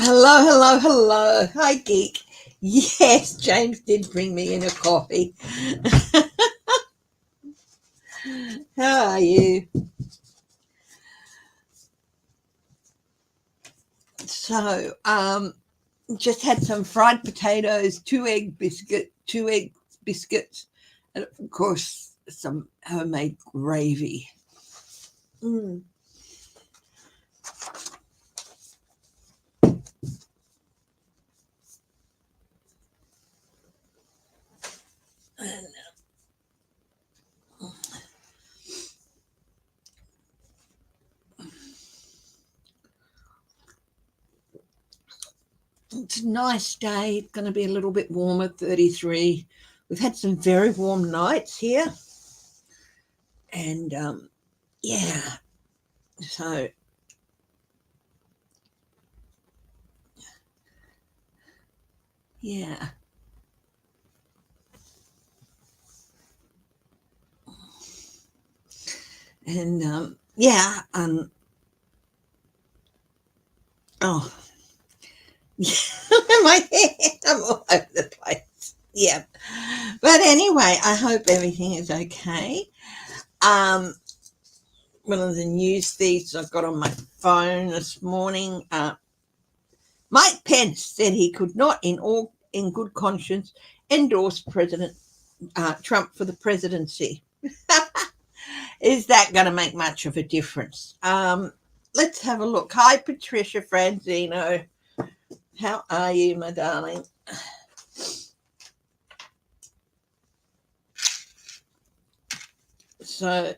Hello, hello, hello. Hi, Geek. Yes, James did bring me in a coffee. How are you? So, just had some fried potatoes, two egg biscuits, and of course, some homemade gravy. Mm. And, it's a nice day. It's going to be a little bit warmer, 33. We've had some very warm nights here. And yeah, so yeah. And yeah, oh, yeah, my hair, I'm all over the place. Yeah. But anyway, I hope everything is okay. Um, One of the news feeds I've got on my phone this morning, Mike Pence said he could not, in good conscience, endorse President Trump for the presidency. Is that going to make much of a difference? Let's have a look. Hi, Patricia Franzino. How are you, my darling? So,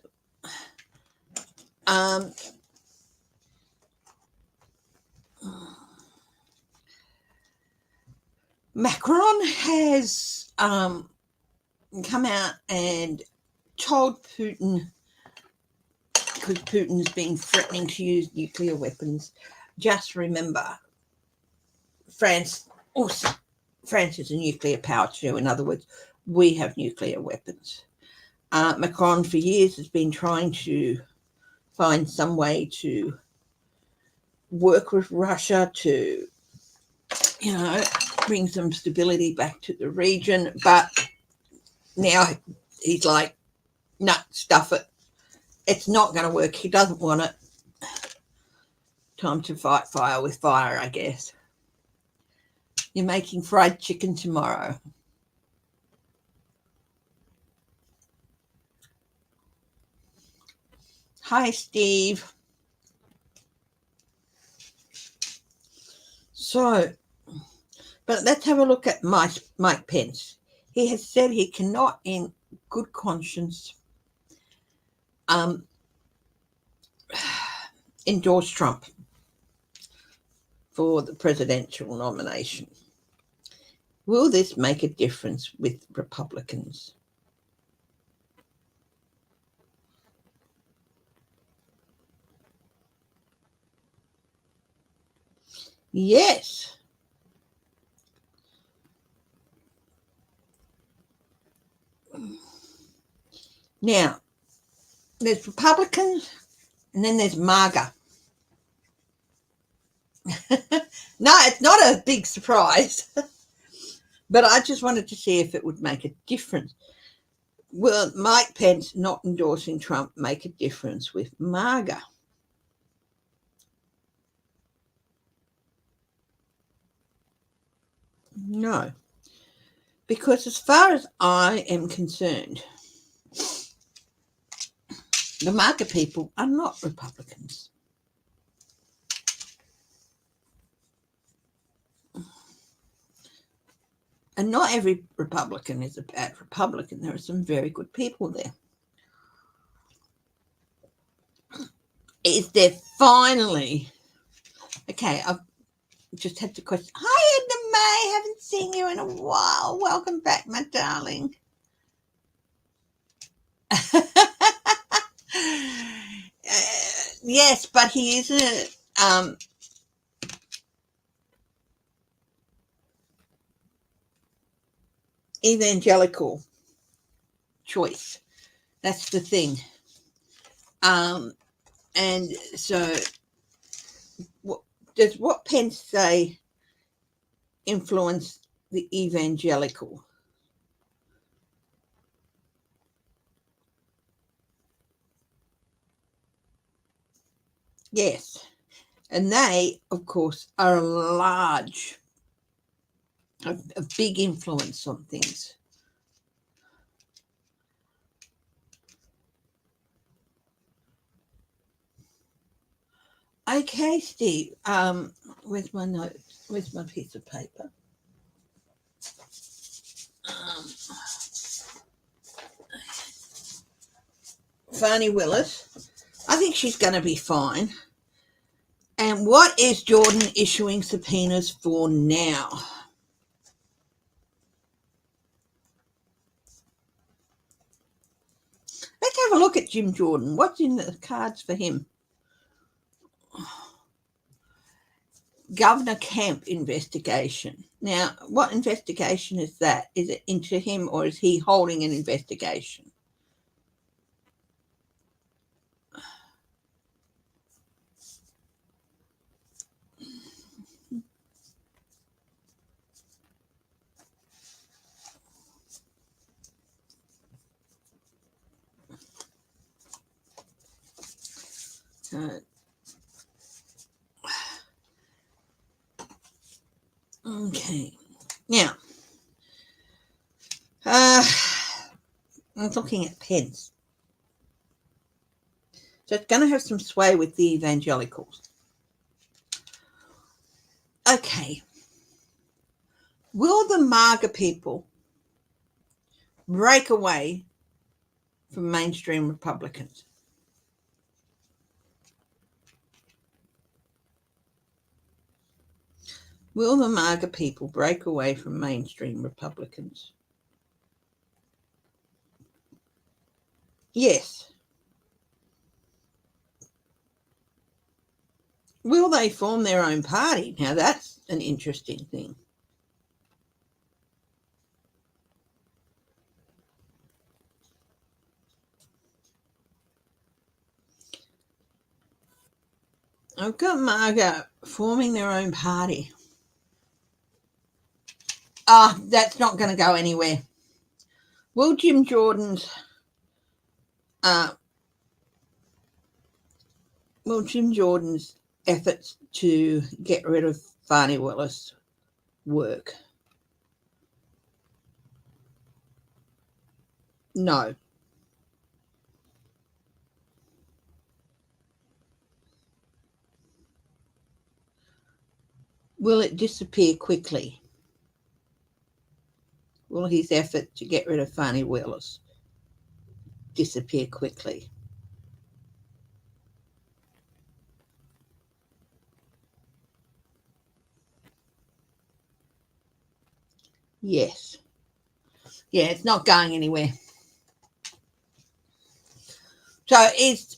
Macron has come out and told Putin, because Putin's been threatening to use nuclear weapons, just remember, France is a nuclear power too. In other words, we have nuclear weapons. Macron for years has been trying to find some way to work with Russia to, bring some stability back to the region. But now he's like, no, stuff it. It's not going to work. He doesn't want it. Time to fight fire with fire, I guess. You're making fried chicken tomorrow. Hi, Steve. So, but let's have a look at Mike Pence. He has said he cannot, in good conscience, endorse Trump for the presidential nomination. Will this make a difference with Republicans? Yes. Now, there's Republicans and then there's MAGA. No, it's not a big surprise, but I just wanted to see if it would make a difference. Will Mike Pence not endorsing Trump make a difference with MAGA? No, because as far as I am concerned, the MAGA people are not Republicans. And not every Republican is a bad Republican. There are some very good people there. Is there finally... Okay, I've just had to question. Hi, Edna May. Haven't seen you in a while. Welcome back, my darling. Yes, but he is a evangelical choice. That's the thing. And so does what Pence say influence the evangelical? Yes. And they, of course, are a big influence on things. Okay, Steve. Where's my notes? Where's my piece of paper? Fani Willis. I think she's going to be fine. And what is Jordan issuing subpoenas for now? Let's have a look at Jim Jordan. What's in the cards for him? Governor Kemp investigation. Now, what investigation is that? Is it into him, or is he holding an investigation? Okay. Now, I'm looking at Pence. So it's going to have some sway with the evangelicals. Okay. Will the MAGA people break away from mainstream Republicans? Will the MAGA people break away from mainstream Republicans? Yes. Will they form their own party? Now that's an interesting thing. I've got MAGA forming their own party. That's not going to go anywhere. Will Jim Jordan's efforts to get rid of Fani Willis work? No. Will it disappear quickly? Will his effort to get rid of Fani Willis disappear quickly? Yes. Yeah, it's not going anywhere. So it's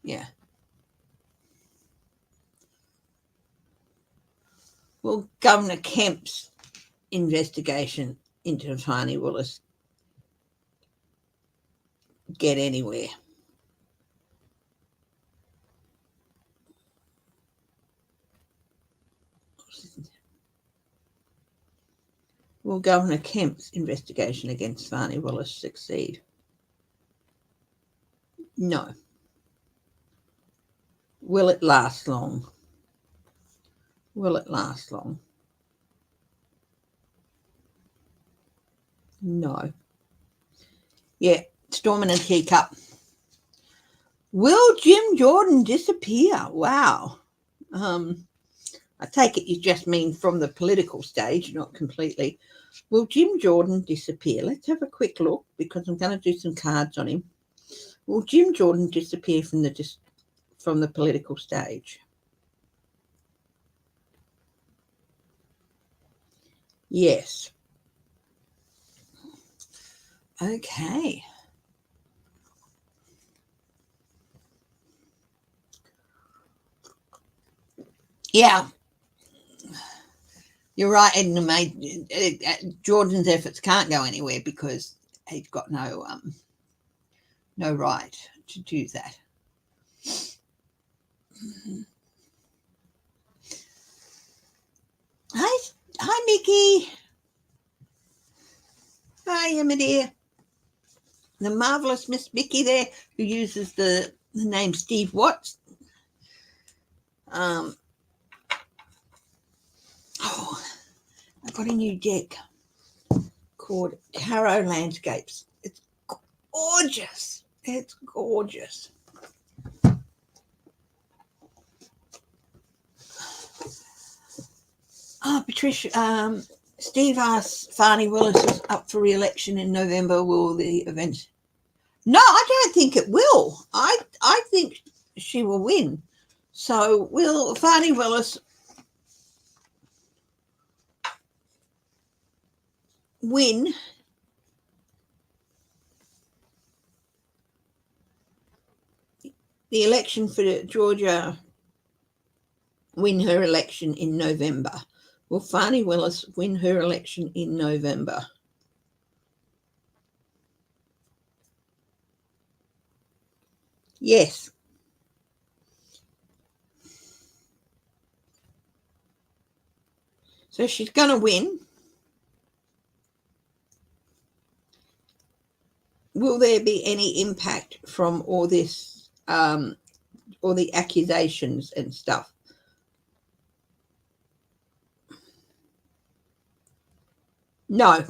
yeah. Will Governor Kemp's investigation into Fani Willis get anywhere? Will Governor Kemp's investigation against Fani Willis succeed? No. Will it last long? Will it last long? No. Yeah, storming a teacup. Will Jim Jordan disappear? Wow. I take it you just mean from the political stage, not completely. Will Jim Jordan disappear? Let's have a quick look, because I'm going to do some cards on him. Will Jim Jordan disappear from the political stage? Yes. Okay. Yeah. You're right, Edna. Jordan's efforts can't go anywhere because he's got no right to do that. Hi, Mickey. Hi, my dear. The marvelous Miss Mickey there, who uses the name Steve Watts. Oh, I got a new deck called Tarot Landscapes. It's gorgeous. It's gorgeous. Oh, Patricia, Steve asks, Farney Willis is up for re-election in November. Will the event? No, I don't think it will. I think she will win. So will Farney Willis win the election for Georgia, win her election in November? Will Farney Willis win her election in November? Yes. So she's going to win. Will there be any impact from all this, all the accusations and stuff? No,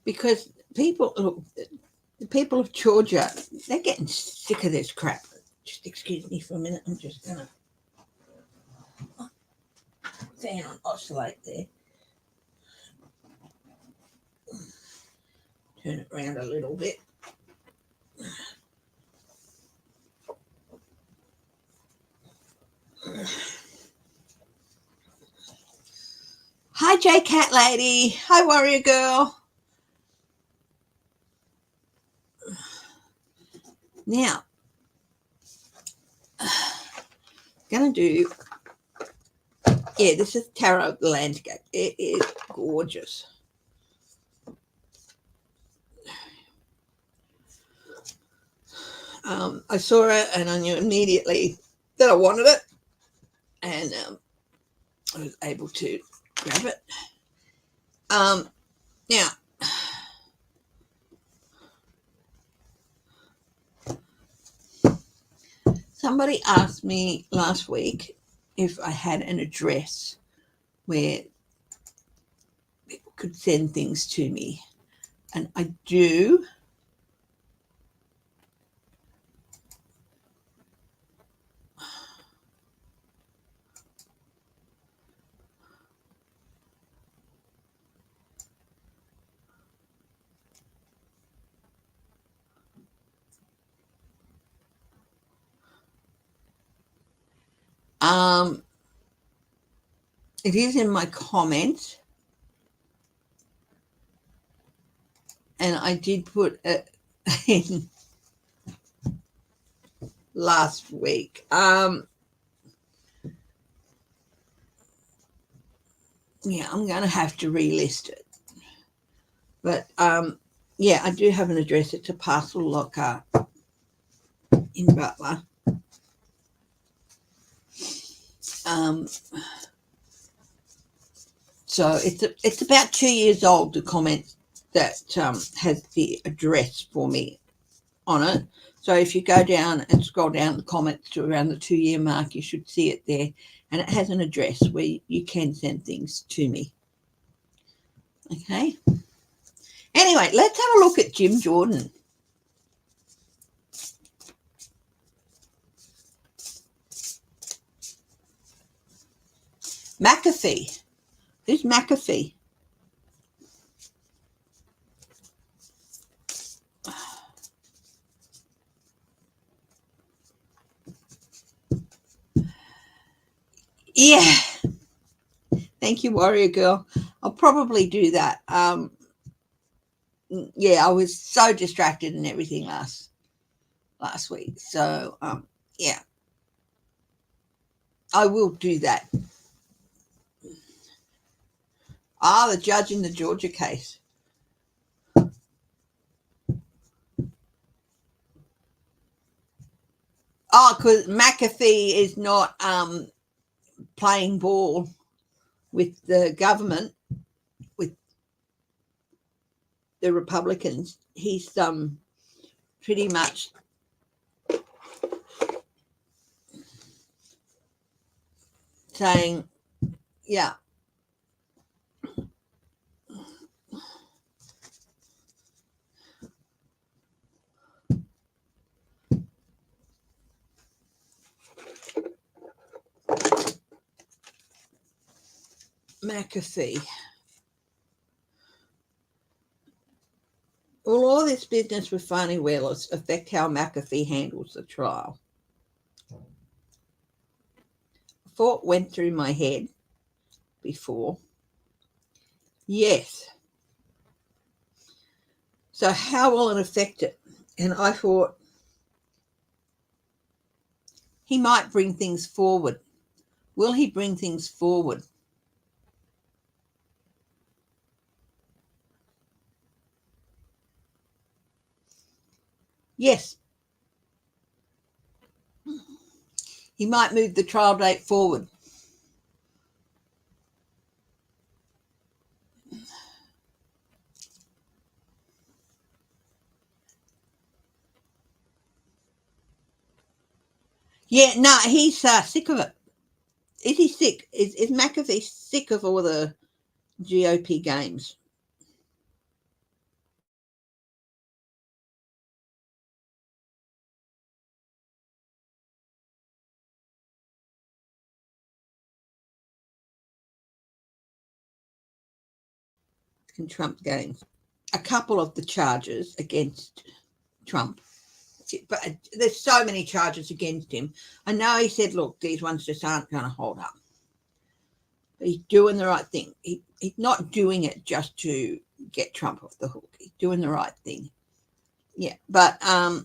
because the people of Georgia, they're getting sick of this crap. Just excuse me for a minute. I'm just going to fan on oscillate there. Turn it around a little bit. Hi, J Cat Lady. Hi, Warrior Girl. Now, going to do, yeah, this is Tarot Landscape. It is gorgeous. I saw it and I knew immediately that I wanted it, and I was able to grab it. Now, somebody asked me last week if I had an address where people could send things to me, and I do. It is in my comments, and I did put it in last week. Yeah, I'm going to have to relist it. But yeah, I do have an address. It's a parcel locker in Butler. So it's about 2 years old, the comment that has the address for me on it. So if you go down and scroll down the comments to around the 2 year mark, you should see it there. And it has an address where you can send things to me. Okay. Anyway, let's have a look at Jim Jordan. McAfee. Who's McAfee? Yeah. Thank you, Warrior Girl. I'll probably do that. Yeah, I was so distracted and everything last week. So yeah, I will do that. The judge in the Georgia case. Oh, because McAfee is not playing ball with the government, with the Republicans. He's pretty much saying, yeah, McAfee. Will all this business with phony wheelers affect how McAfee handles the trial? A thought went through my head before. Yes. So how will it affect it? And I thought he might bring things forward. Will he bring things forward? Yes. He might move the trial date forward. Yeah, no, he's sick of it. Is he sick? Is McAfee sick of all the GOP games? In Trump games. A couple of the charges against Trump, but there's so many charges against him. I know he said, look, these ones just aren't going to hold up. But he's doing the right thing. He's not doing it just to get Trump off the hook. He's doing the right thing. Yeah, but yeah,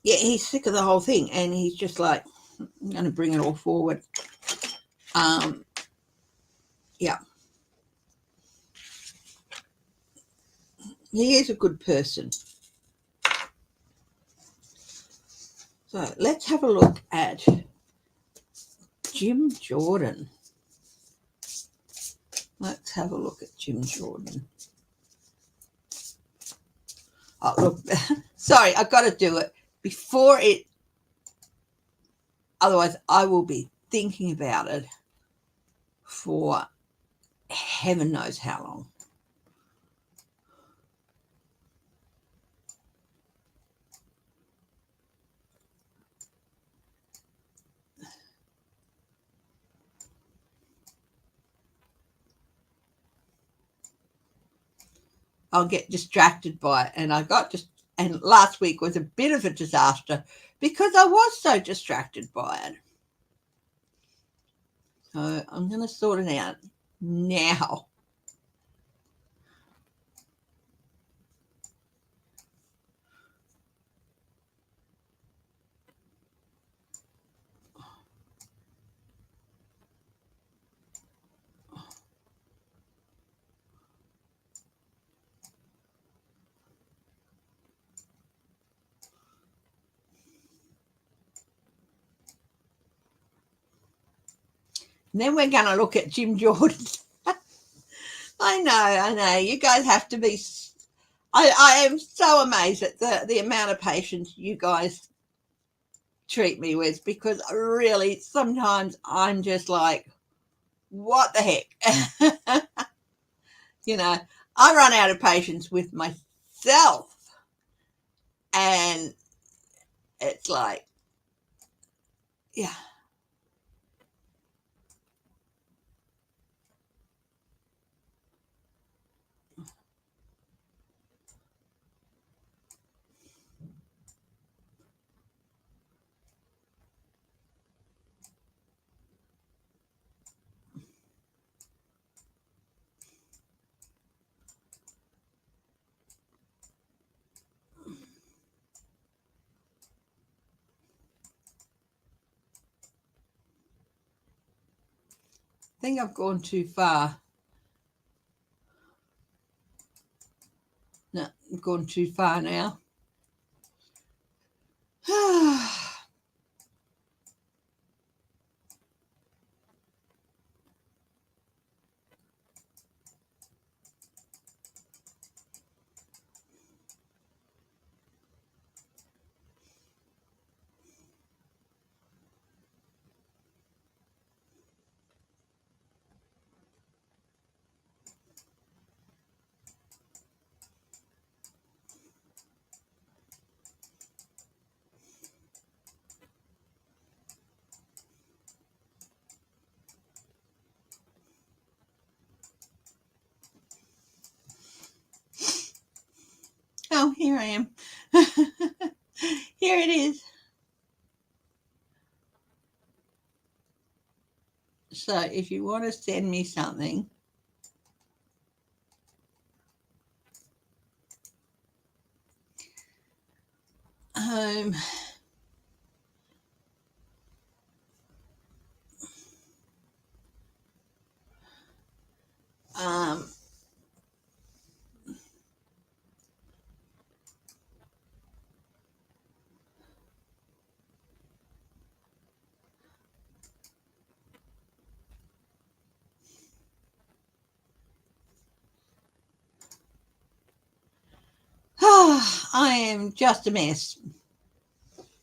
he's sick of the whole thing, and he's just like, I'm going to bring it all forward. Yeah. He is a good person. So let's have a look at Jim Jordan. Let's have a look at Jim Jordan. Oh, look, sorry, I've got to do it before it. Otherwise, I will be thinking about it for heaven knows how long. I'll get distracted by it. And and last week was a bit of a disaster because I was so distracted by it. So I'm going to sort it out now. And then we're going to look at Jim Jordan. I know. You guys have to be. I am so amazed at the amount of patience you guys treat me with, because really sometimes I'm just like, what the heck? You know, I run out of patience with myself, and it's like, yeah. I think I've gone too far. No, I've gone too far now. here I am. Here it is. So if you want to send me something, home, I am just a mess.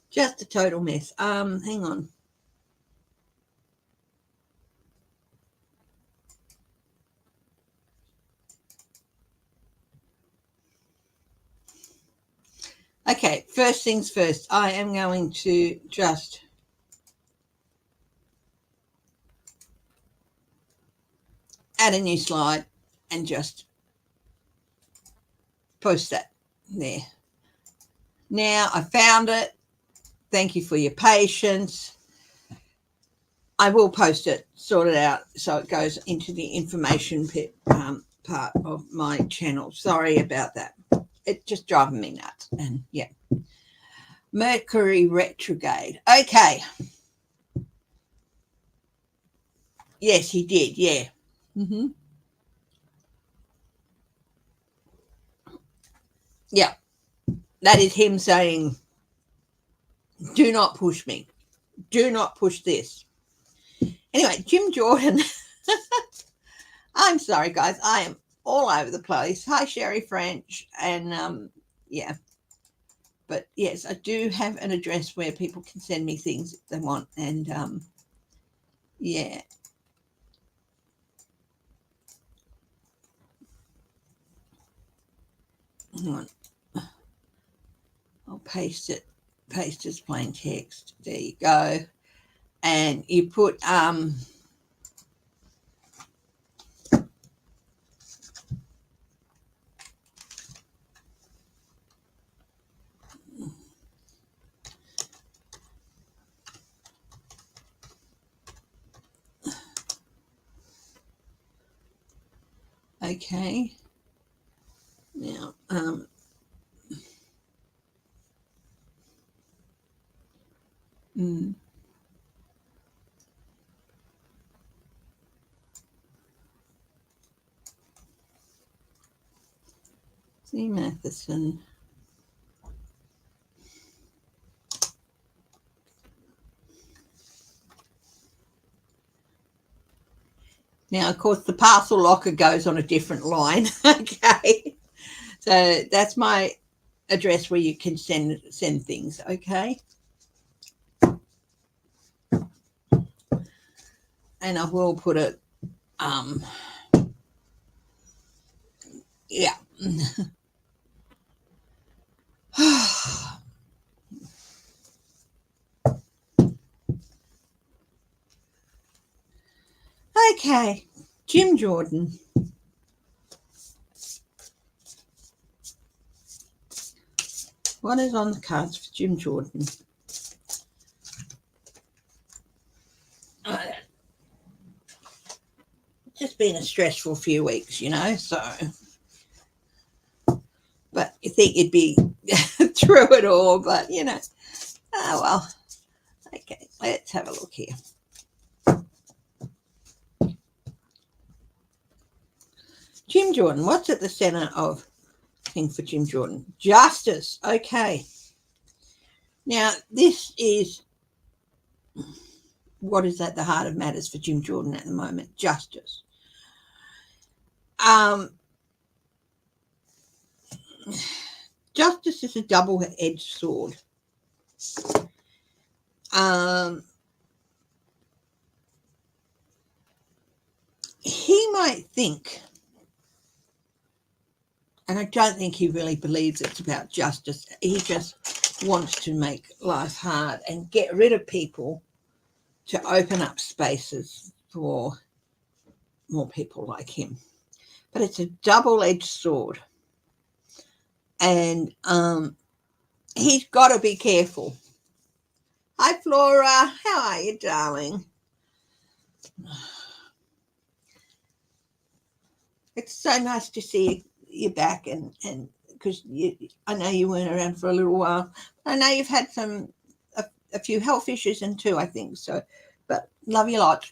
Just a total mess. Hang on. Okay, first things first. I am going to just add a new slide and just post that there. Now I found it. Thank you for your patience. I will post it, sort it out, so it goes into the information part of my channel. Sorry about that. It's just driving me nuts. And yeah, Mercury retrograde. Okay. Yes, he did. Yeah. Mm-hmm. Yeah. That is him saying, do not push me. Do not push this. Anyway, Jim Jordan. I'm sorry, guys. I am all over the place. Hi, Sherry French. And yeah. But yes, I do have an address where people can send me things if they want. And yeah. Hang on. I'll paste it. Paste as plain text. There you go. And you put okay. Now C. Matheson. Now, of course, the parcel locker goes on a different line. Okay. So that's my address where you can send things. Okay. And I will put it, yeah. Okay. Jim Jordan. What is on the cards for Jim Jordan? It's just been a stressful few weeks, you know, so. But you think you'd be through it all, but, you know. Oh, well. Okay, let's have a look here. Jim Jordan, what's at the center of thing for Jim Jordan? Justice. Okay. Now, this is what is at the heart of matters for Jim Jordan at the moment, justice. Justice is a double-edged sword. He might think, and I don't think he really believes it's about justice. He just wants to make life hard and get rid of people to open up spaces for more people like him. But it's a double-edged sword. And he's got to be careful. Hi, Flora. How are you, darling? It's so nice to see you back, and because I know you weren't around for a little while. I know you've had a few health issues and too, I think so. But love you a lot,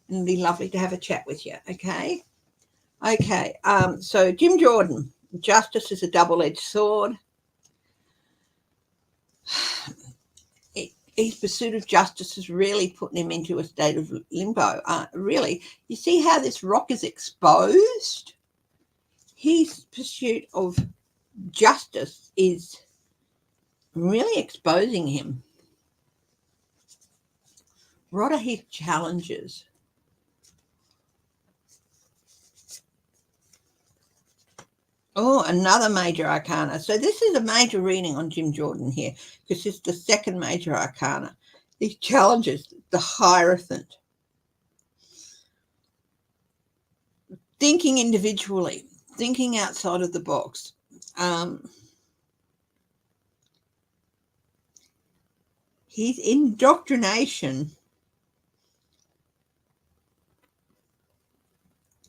and it'd be lovely to have a chat with you. Okay. Okay. So Jim Jordan, justice is a double-edged sword. His pursuit of justice is really putting him into a state of limbo. Really, you see how this rock is exposed? His pursuit of justice is really exposing him. What are his challenges? Oh, another major arcana. So this is a major reading on Jim Jordan here, because it's the second major arcana. His challenges, the Hierophant. Thinking individually, thinking outside of the box. His indoctrination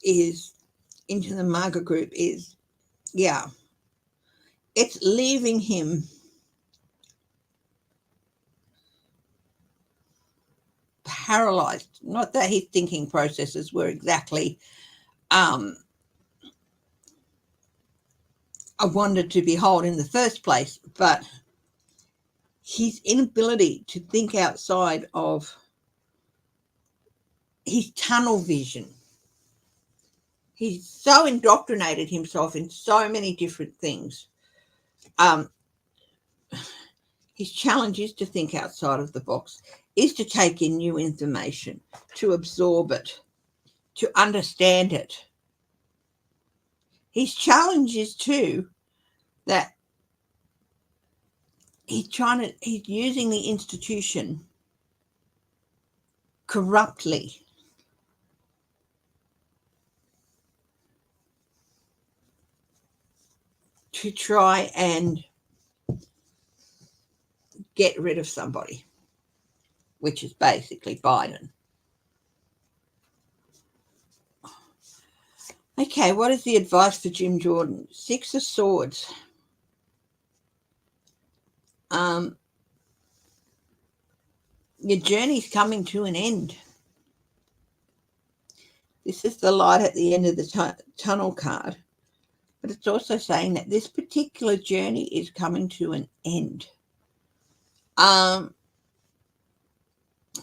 is into the MAGA group is, yeah, it's leaving him paralyzed. Not that his thinking processes were exactly I wanted to behold in the first place, but his inability to think outside of his tunnel vision. He's so indoctrinated himself in so many different things. His challenge is to think outside of the box, is to take in new information, to absorb it, to understand it. His challenge is too that he's using the institution corruptly to try and get rid of somebody, which is basically Biden. Okay, what is the advice for Jim Jordan? Six of Swords. Your journey's coming to an end. This is the light at the end of the tunnel card. But it's also saying that this particular journey is coming to an end.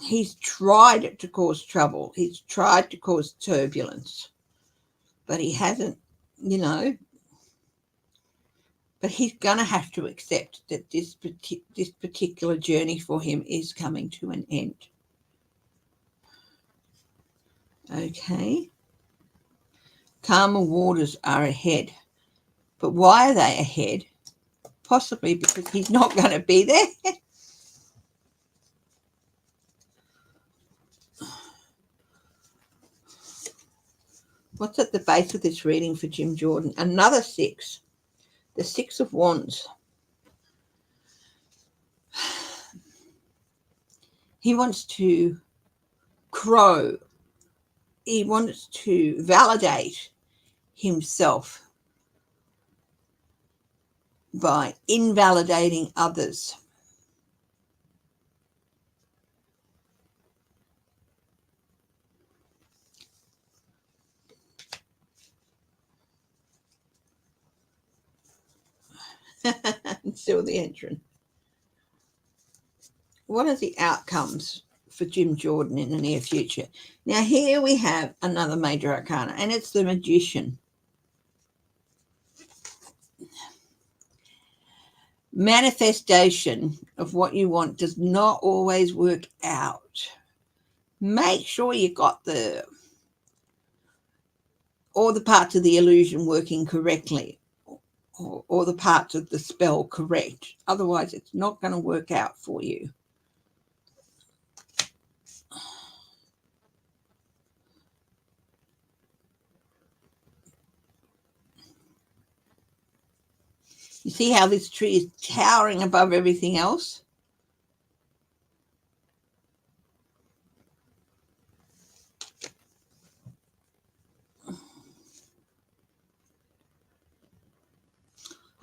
He's tried to cause trouble. He's tried to cause turbulence. But he hasn't, but he's going to have to accept that this particular journey for him is coming to an end. Okay. Calmer waters are ahead. But why are they ahead? Possibly because he's not going to be there. What's at the base of this reading for Jim Jordan? Another six. The Six of Wands. He wants to crow. He wants to validate himself by invalidating others. Still the entrance. What are the outcomes for Jim Jordan in the near future? Now, here we have another major arcana, and it's the Magician. Manifestation of what you want does not always work out. Make sure you got all the parts of the illusion working correctly, or the parts of the spell correct. Otherwise, it's not going to work out for you. You see how this tree is towering above everything else?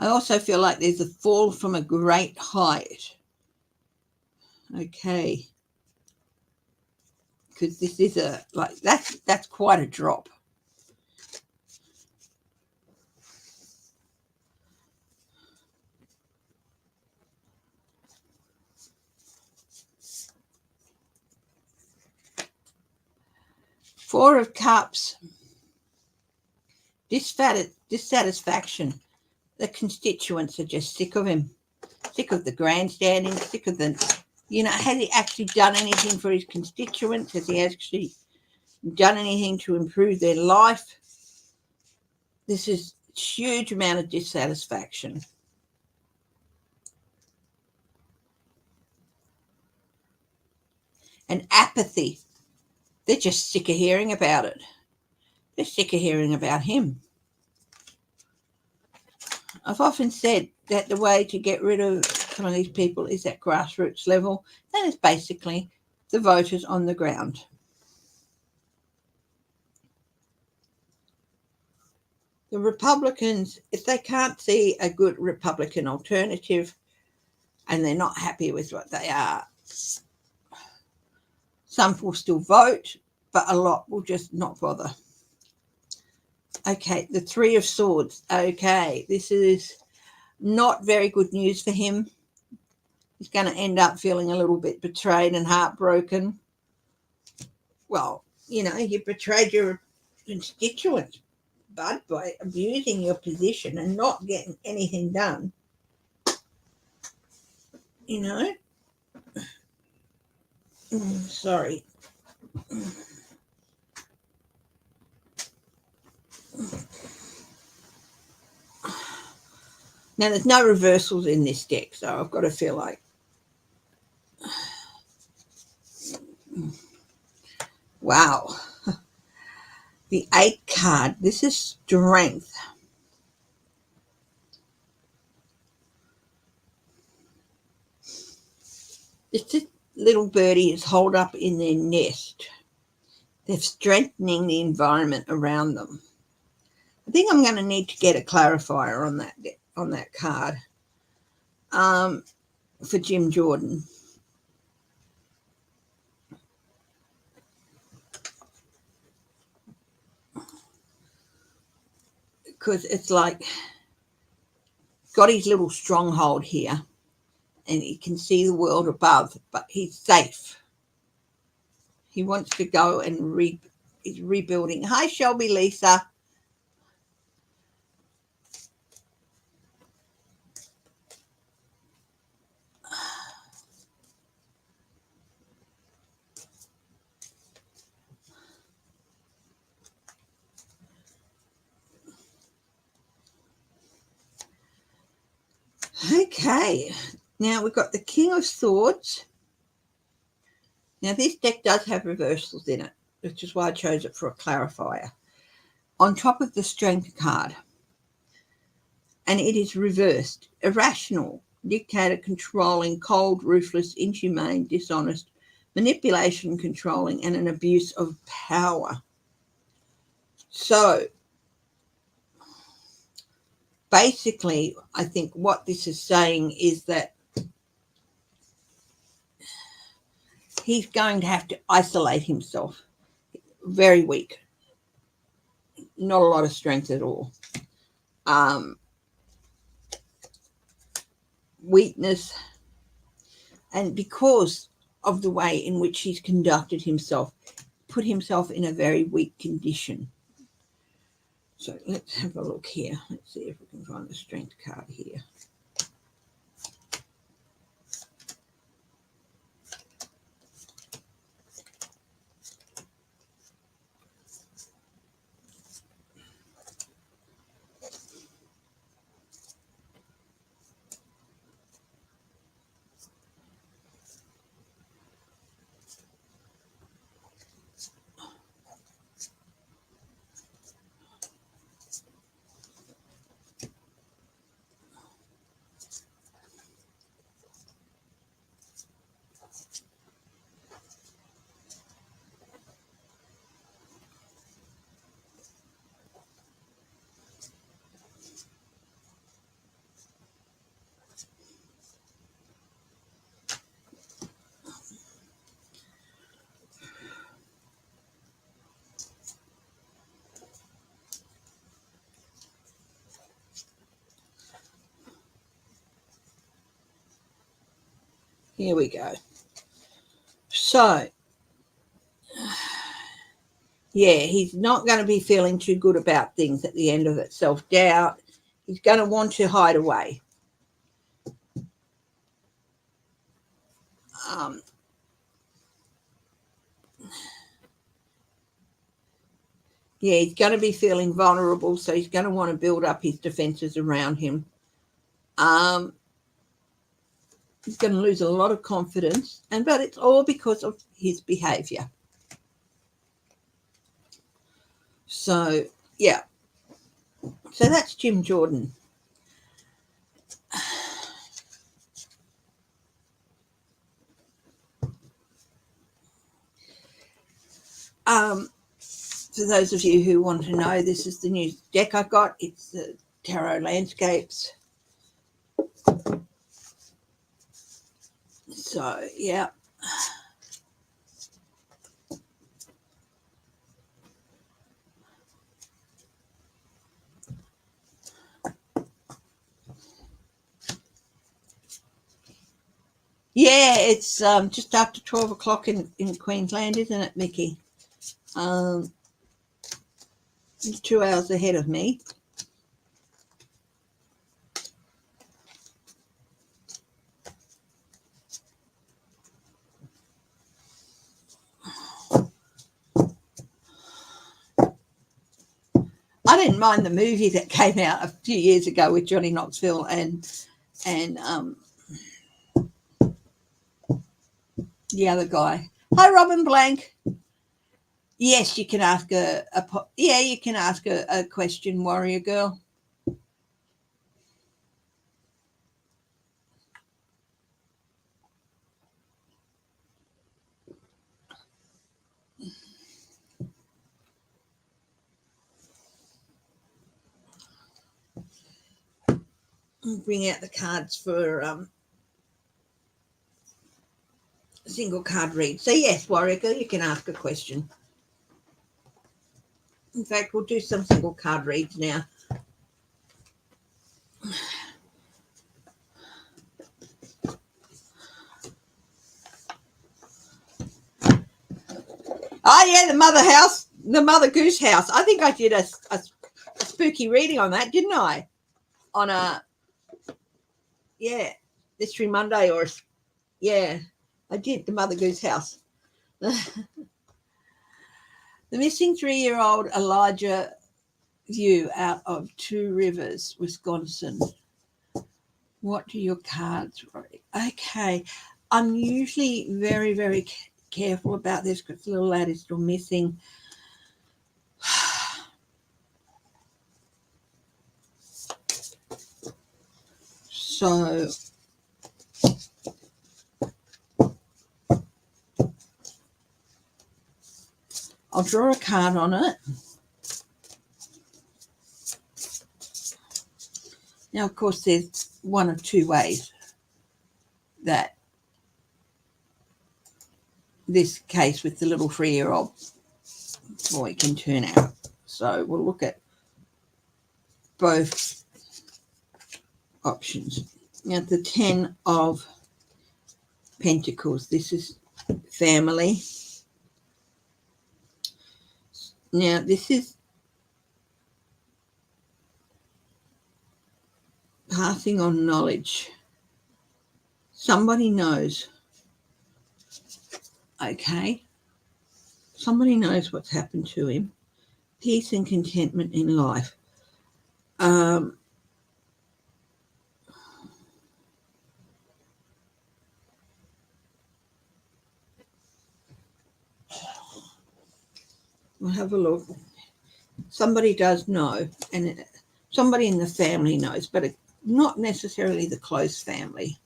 I also feel like there's a fall from a great height. Okay. Because this is that's quite a drop. Four of Cups. Dissatisfaction. The constituents are just sick of him. Sick of the grandstanding, sick of the, has he actually done anything for his constituents? Has he actually done anything to improve their life? This is a huge amount of dissatisfaction. And apathy. They're just sick of hearing about it. They're sick of hearing about him. I've often said that the way to get rid of some of these people is at grassroots level. That is basically the voters on the ground. The Republicans, if they can't see a good Republican alternative and they're not happy with what they are, some will still vote, but a lot will just not bother. Okay, the Three of Swords. Okay, this is not very good news for him. He's going to end up feeling a little bit betrayed and heartbroken. Well, you betrayed your constituents, bud, by abusing your position and not getting anything done. Sorry. Now, there's no reversals in this deck, so I've got to feel like, wow. The 8 card, this is strength. This little birdie is holed up in their nest. They're strengthening the environment around them. I think I'm going to need to get a clarifier on that card for Jim Jordan. Because it's like got his little stronghold here and he can see the world above, but he's safe. He wants to go and he's rebuilding. Hi, Shelby Lisa. Okay, now we've got the King of Swords. Now this deck does have reversals in it, which is why I chose it for a clarifier. On top of the Strength card, and it is reversed. Irrational, dictator, controlling, cold, ruthless, inhumane, dishonest, manipulation, controlling, and an abuse of power. So basically, I think what this is saying is that he's going to have to isolate himself. Very weak. Not a lot of strength at all. Weakness. And because of the way in which he's conducted himself, put himself in a very weak condition. So let's have a look here. Let's see if we can find the Strength card here. Here we go. So, yeah, he's not going to be feeling too good about things at the end of it. Self-doubt. He's going to want to hide away. Yeah, he's going to be feeling vulnerable, so he's going to want to build up his defenses around him. He's going to lose a lot of confidence, but it's all because of his behavior. So, yeah. So that's Jim Jordan. For those of you who want to know, this is the new deck I got. It's the Tarot Landscapes. So, yeah. Yeah, it's just after 12 o'clock in Queensland, isn't it, Mickey? 2 hours ahead of me. I didn't mind the movie that came out a few years ago with Johnny Knoxville and the other guy. Hi, Robin Blank. Yes, you can ask you can ask a question, warrior girl. Bring out the cards for single card read. So yes, warrior girl, you can ask a question. In fact, we'll do some single card reads now. Oh yeah, the Mother Goose house. I think I did a spooky reading on that, didn't I? On Mystery Monday I did the Mother Goose house. The missing 3-year-old Elijah View out of Two Rivers, Wisconsin. What do your cards write? Okay, I'm usually very, very careful about this because the little lad is still missing. So I'll draw a card on it. Now, of course, there's one of two ways that this case with the little 3-year-old boy can turn out. So we'll look at both options. Now, the 10 of Pentacles, this is family. Now, this is passing on knowledge. Somebody knows. Okay. Somebody knows what's happened to him. Peace and contentment in life. We'll have a look. Somebody does know, and somebody in the family knows, but not necessarily the close family.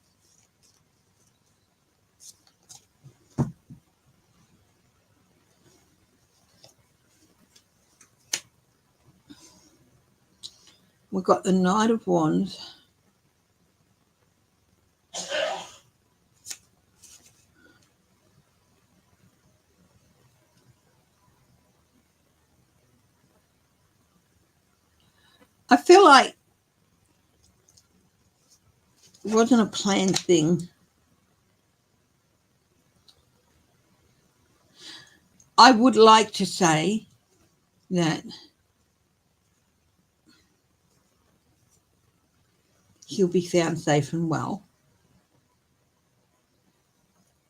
We've got the Knight of Wands. I feel like it wasn't a planned thing. I would like to say that he'll be found safe and well.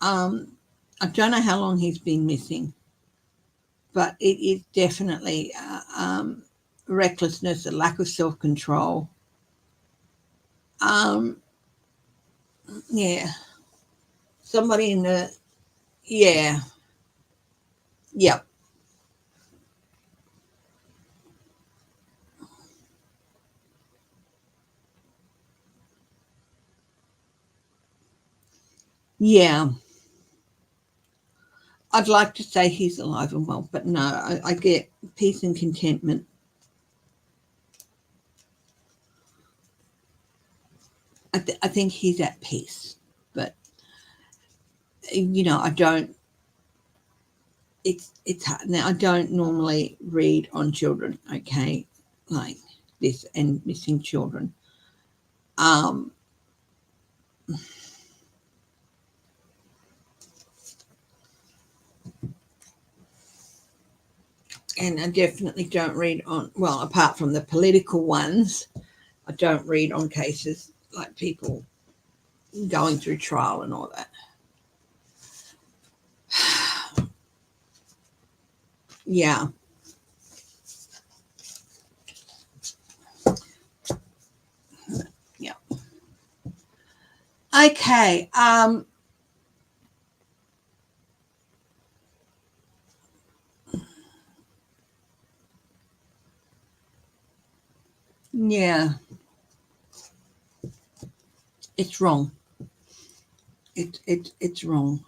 I don't know how long he's been missing, but it is definitely recklessness, a lack of self-control. Um, yeah, somebody in the yeah, yep, yeah. I'd like to say he's alive and well, but no, I get peace and contentment. I think he's at peace, but I don't. It's hard. Now I don't normally read on children, okay, like this and missing children. Um, and I definitely don't read on, well, apart from the political ones, I don't read on cases like people going through trial and all that. Yeah. Yeah. Okay. Yeah, it's wrong. It's wrong.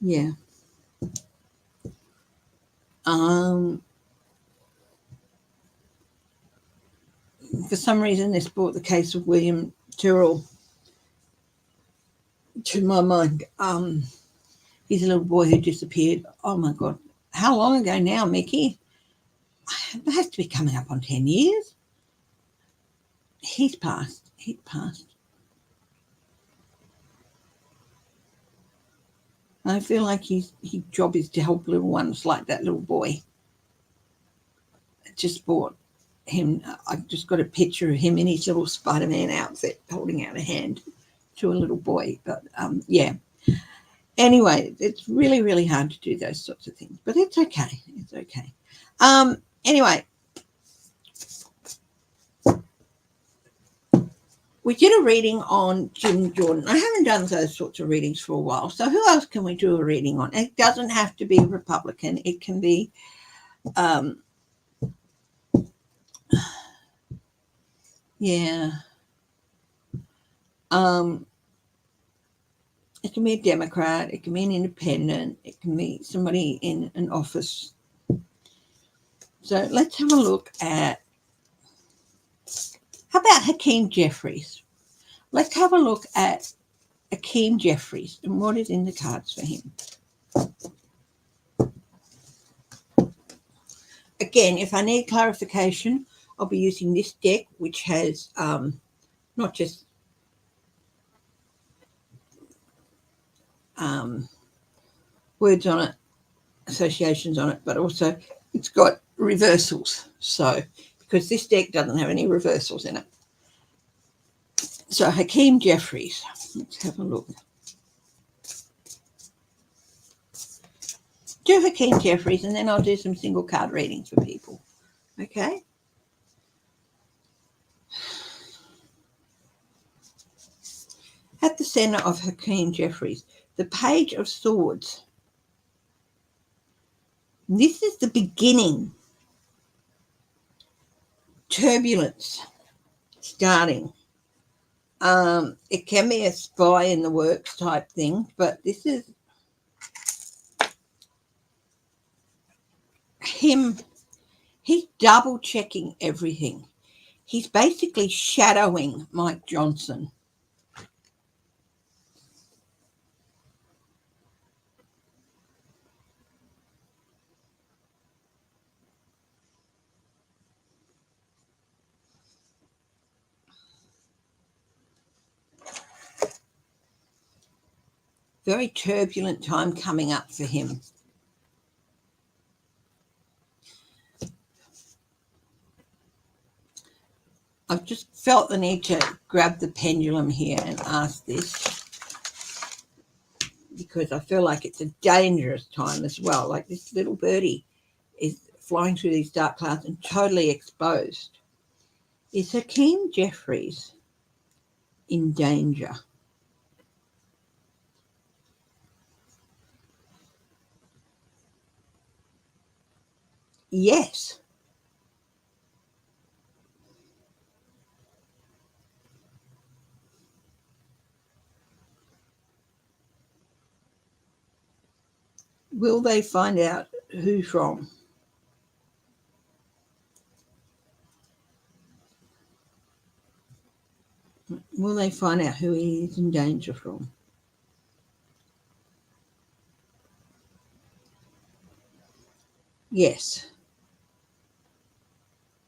Yeah. Um, for some reason, this brought the case of William Tyrrell to my mind. He's a little boy who disappeared. Oh my God. How long ago now, Mickey? It has to be coming up on 10 years. He's passed. He passed. I feel like his job is to help little ones like that little boy. I just bought him. I just got a picture of him in his little Spider-Man outfit holding out a hand to a little boy. But yeah. Anyway, it's really, really hard to do those sorts of things, but it's okay. It's okay. Anyway, we did a reading on Jim Jordan. I haven't done those sorts of readings for a while. So who else can we do a reading on? It doesn't have to be a Republican. It can be, yeah, it can be a Democrat. It can be an independent. It can be somebody in an office. So let's have a look at, how about Hakeem Jeffries? Let's have a look at Hakeem Jeffries and what is in the cards for him. Again, if I need clarification, I'll be using this deck, which has not just words on it, associations on it, but also it's got reversals. So, because this deck doesn't have any reversals in it. So, Hakeem Jeffries, let's have a look. Do Hakeem Jeffries, and then I'll do some single card readings for people. Okay? At the center of Hakeem Jeffries, the Page of Swords. This is the beginning. Turbulence starting. It can be a spy in the works type thing, but this is him. He's double checking everything. He's basically shadowing Mike Johnson. Very turbulent time coming up for him. I've just felt the need to grab the pendulum here and ask this, because I feel like it's a dangerous time as well. Like this little birdie is flying through these dark clouds and totally exposed. Is Hakeem Jeffries in danger? Yes. Will they find out who's wrong? Will they find out who he is in danger from? Yes.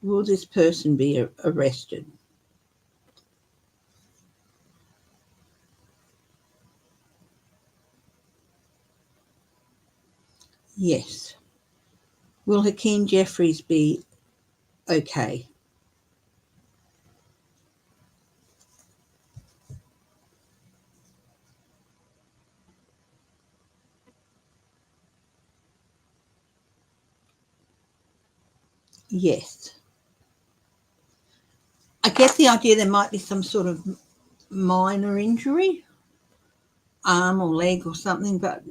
Will this person be arrested? Yes. Will Hakeem Jeffries be okay? Yes. I get the idea there might be some sort of minor injury, arm or leg or something, but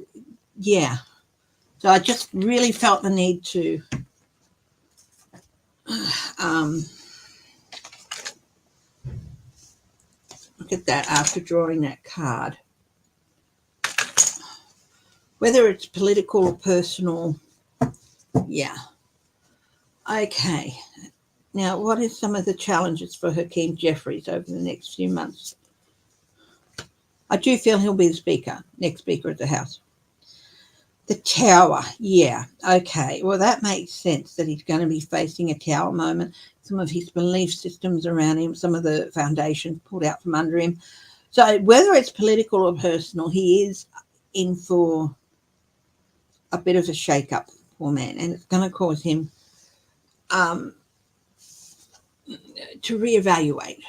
yeah. So I just really felt the need to look at that after drawing that card. Whether it's political or personal, yeah. Okay. Now, what is some of the challenges for Hakeem Jeffries over the next few months? I do feel he'll be the next speaker at the House. The Tower, yeah, okay. Well, that makes sense that he's going to be facing a tower moment. Some of his belief systems around him, some of the foundations pulled out from under him. So whether it's political or personal, he is in for a bit of a shake-up, poor man, and it's going to cause him to reevaluate.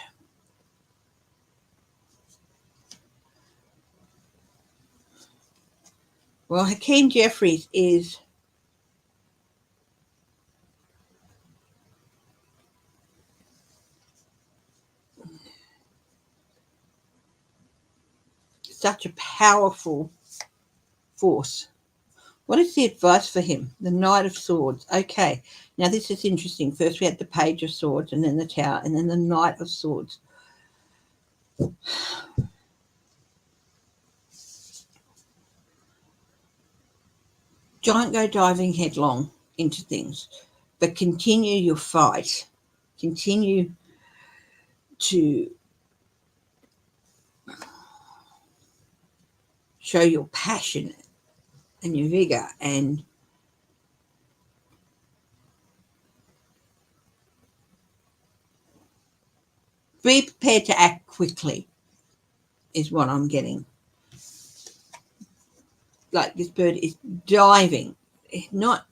Well, Hakeem Jeffries is such a powerful force. What is the advice for him? The Knight of Swords. Okay, now this is interesting. First we had the Page of Swords, and then the Tower, and then the Knight of Swords. Don't go diving headlong into things, but continue your fight. Continue to show your passion and your vigor, and be prepared to act quickly is what I'm getting. Like this bird is diving, not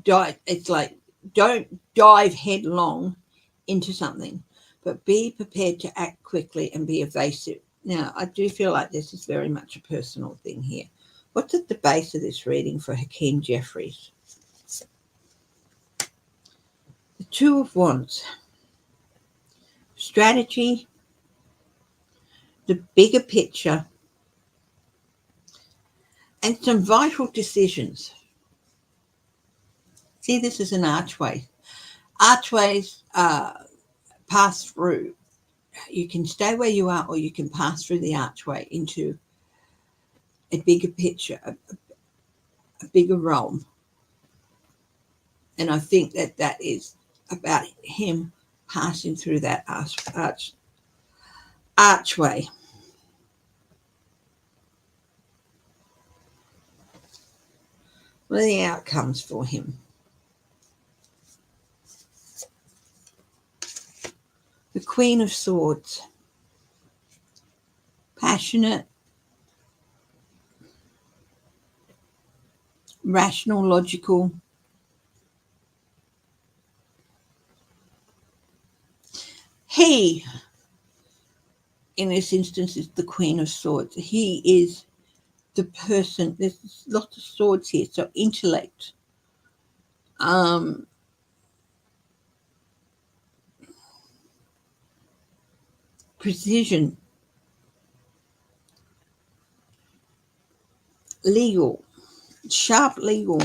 dive. It's like don't dive headlong into something, but be prepared to act quickly and be evasive. Now, I do feel like this is very much a personal thing here. What's at the base of this reading for Hakeem Jeffries? The Two of Wands. Strategy, the bigger picture, and some vital decisions. See, this is an archway. Archways pass through. You can stay where you are, or you can pass through the archway into a bigger picture, a bigger realm. And I think that is about him passing through that archway. What are the outcomes for him? The Queen of Swords. Passionate, rational, logical. He, in this instance, is the Queen of Swords. He is the person. There's lots of swords here. So intellect, precision, legal, sharp legal.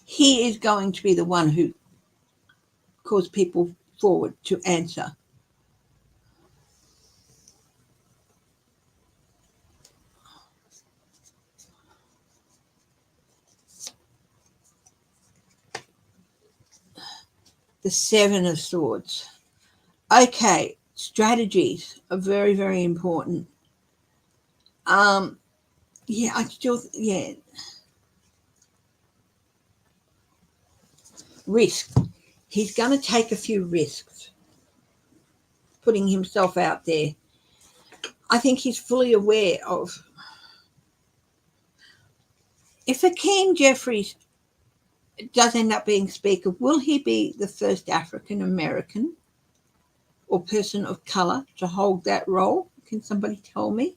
He is going to be the one who calls people forward to answer. The Seven of Swords. Okay, strategies are very, very important. Yeah. Risk. He's going to take a few risks, putting himself out there. I think he's fully aware of if Hakeem Jeffries does end up being Speaker, will he be the first African American or person of colour to hold that role? Can somebody tell me?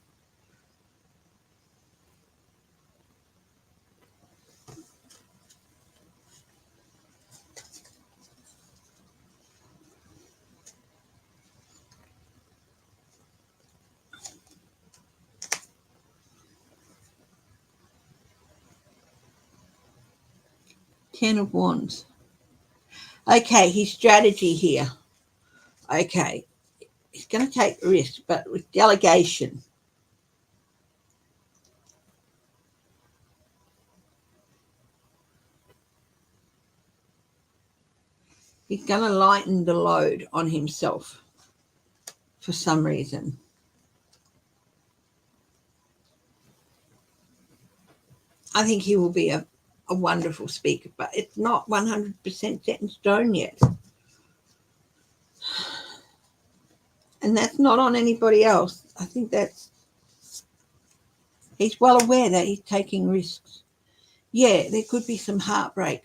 Ten of Wands. Okay, his strategy here. Okay, he's going to take risks, but with delegation. He's going to lighten the load on himself for some reason. I think he will be a wonderful speaker, but it's not 100% set in stone yet. And that's not on anybody else. I think he's well aware that he's taking risks. Yeah, there could be some heartbreak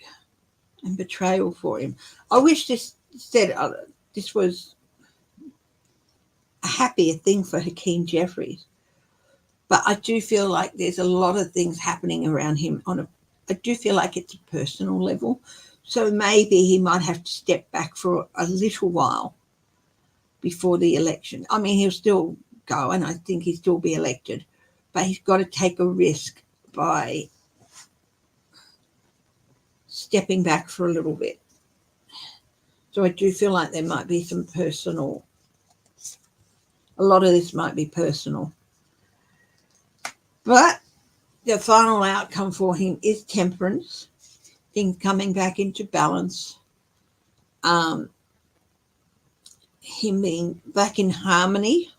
and betrayal for him. I wish this was a happier thing for Hakeem Jeffries. But I do feel like there's a lot of things happening around him I do feel like it's a personal level. So maybe he might have to step back for a little while before the election. I mean, he'll still go and I think he'll still be elected, but he's got to take a risk by stepping back for a little bit. So I do feel like there might be some a lot of this might be personal. But the final outcome for him is temperance, things coming back into balance, him being back in harmony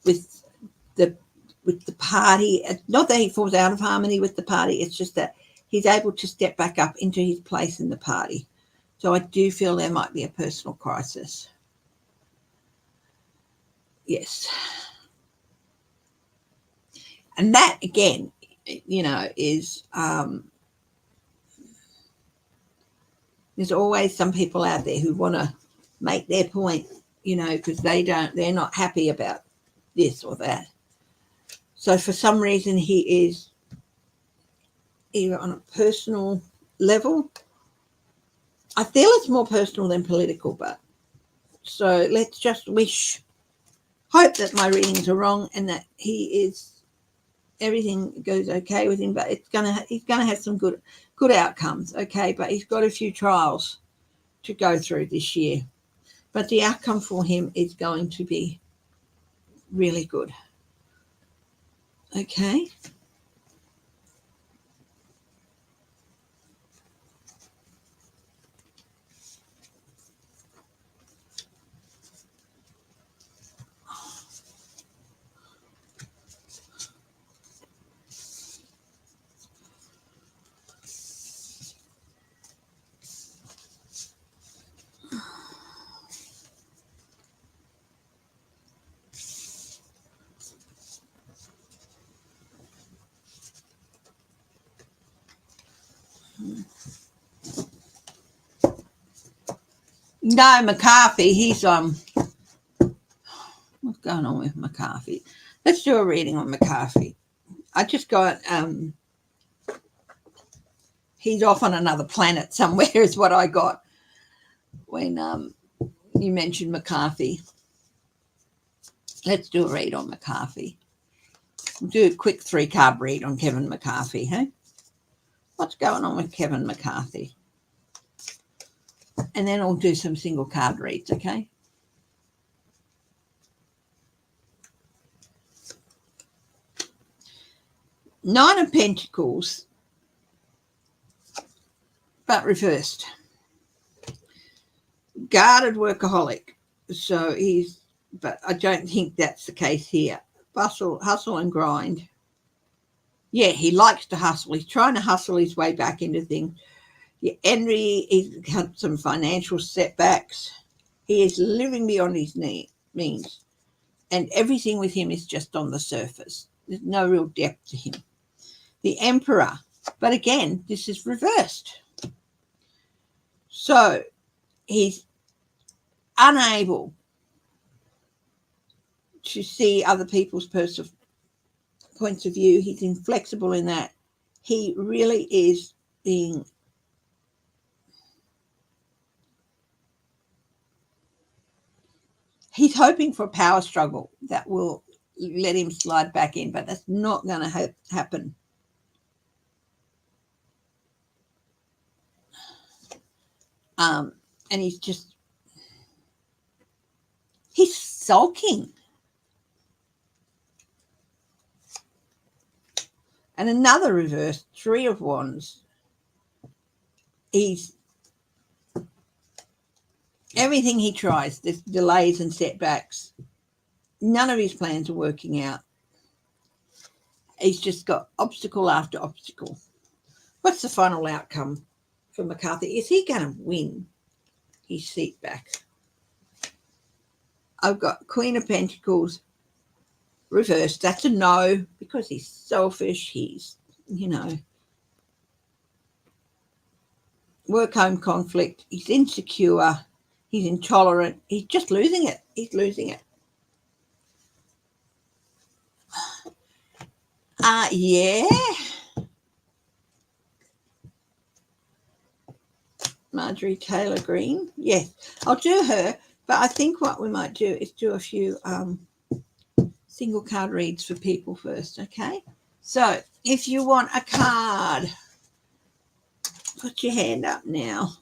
with the party. Not that he falls out of harmony with the party, it's just that he's able to step back up into his place in the party. So I do feel there might be a personal crisis. Yes. And that, again, is there's always some people out there who want to make their point, because they're not happy about this or that. So for some reason, he is either on a personal level. I feel it's more personal than political, but so let's just hope that my readings are wrong and that everything goes okay with him, but he's gonna have some good outcomes, okay? But he's got a few trials to go through this year. But the outcome for him is going to be really good. Okay. No, McCarthy, he's what's going on with McCarthy? Let's do a reading on McCarthy. I just got he's off on another planet somewhere is what I got when you mentioned McCarthy. Let's do a read on McCarthy. We'll do a quick 3-card read on Kevin McCarthy, hey? What's going on with Kevin McCarthy? And then I'll do some single card reads, okay? Nine of Pentacles, but reversed. Guarded workaholic. So but I don't think that's the case here. Hustle and grind. Yeah, he likes to hustle. He's trying to hustle his way back into things. Yeah, Henry, he's got some financial setbacks. He is living beyond his means. And everything with him is just on the surface. There's no real depth to him. The Emperor. But again, this is reversed. So he's unable to see other people's points of view. He's inflexible in that. He really is being he's hoping for a power struggle that will let him slide back in, but that's not going to happen. And he's sulking. And another reverse, 3 of Wands. Everything he tries, there's delays and setbacks. None of his plans are working out. He's just got obstacle after obstacle. What's the final outcome for McCarthy? Is he going to win his seat back? I've got Queen of Pentacles reversed. That's a no, because he's selfish. He's, work-home conflict. He's insecure. He's intolerant. He's just losing it. He's losing it. Yeah. Marjorie Taylor Greene. Yes, I'll do her. But I think what we might do is do a few single card reads for people first, okay? So if you want a card, put your hand up now.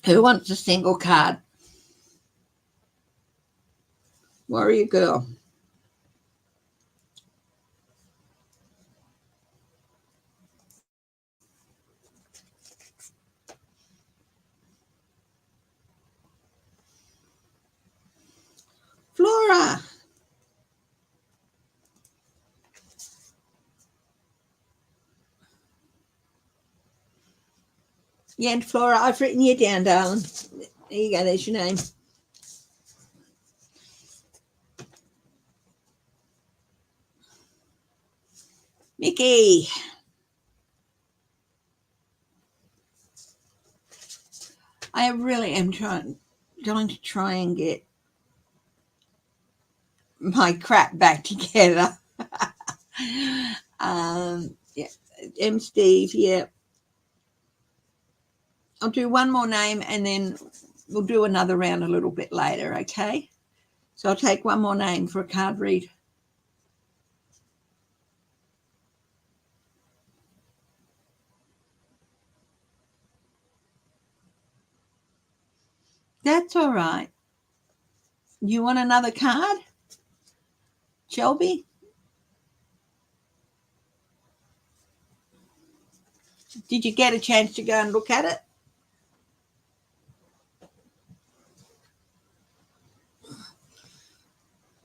Who wants a single card? Warrior girl. Flora. Yeah, and Flora, I've written you down, darling. There you go, there's your name. Mickey. I really am going to try and get my crap back together. Yeah, M. Steve, yeah. I'll do one more name and then we'll do another round a little bit later, okay? So I'll take one more name for a card read. That's all right. You want another card, Shelby? Did you get a chance to go and look at it?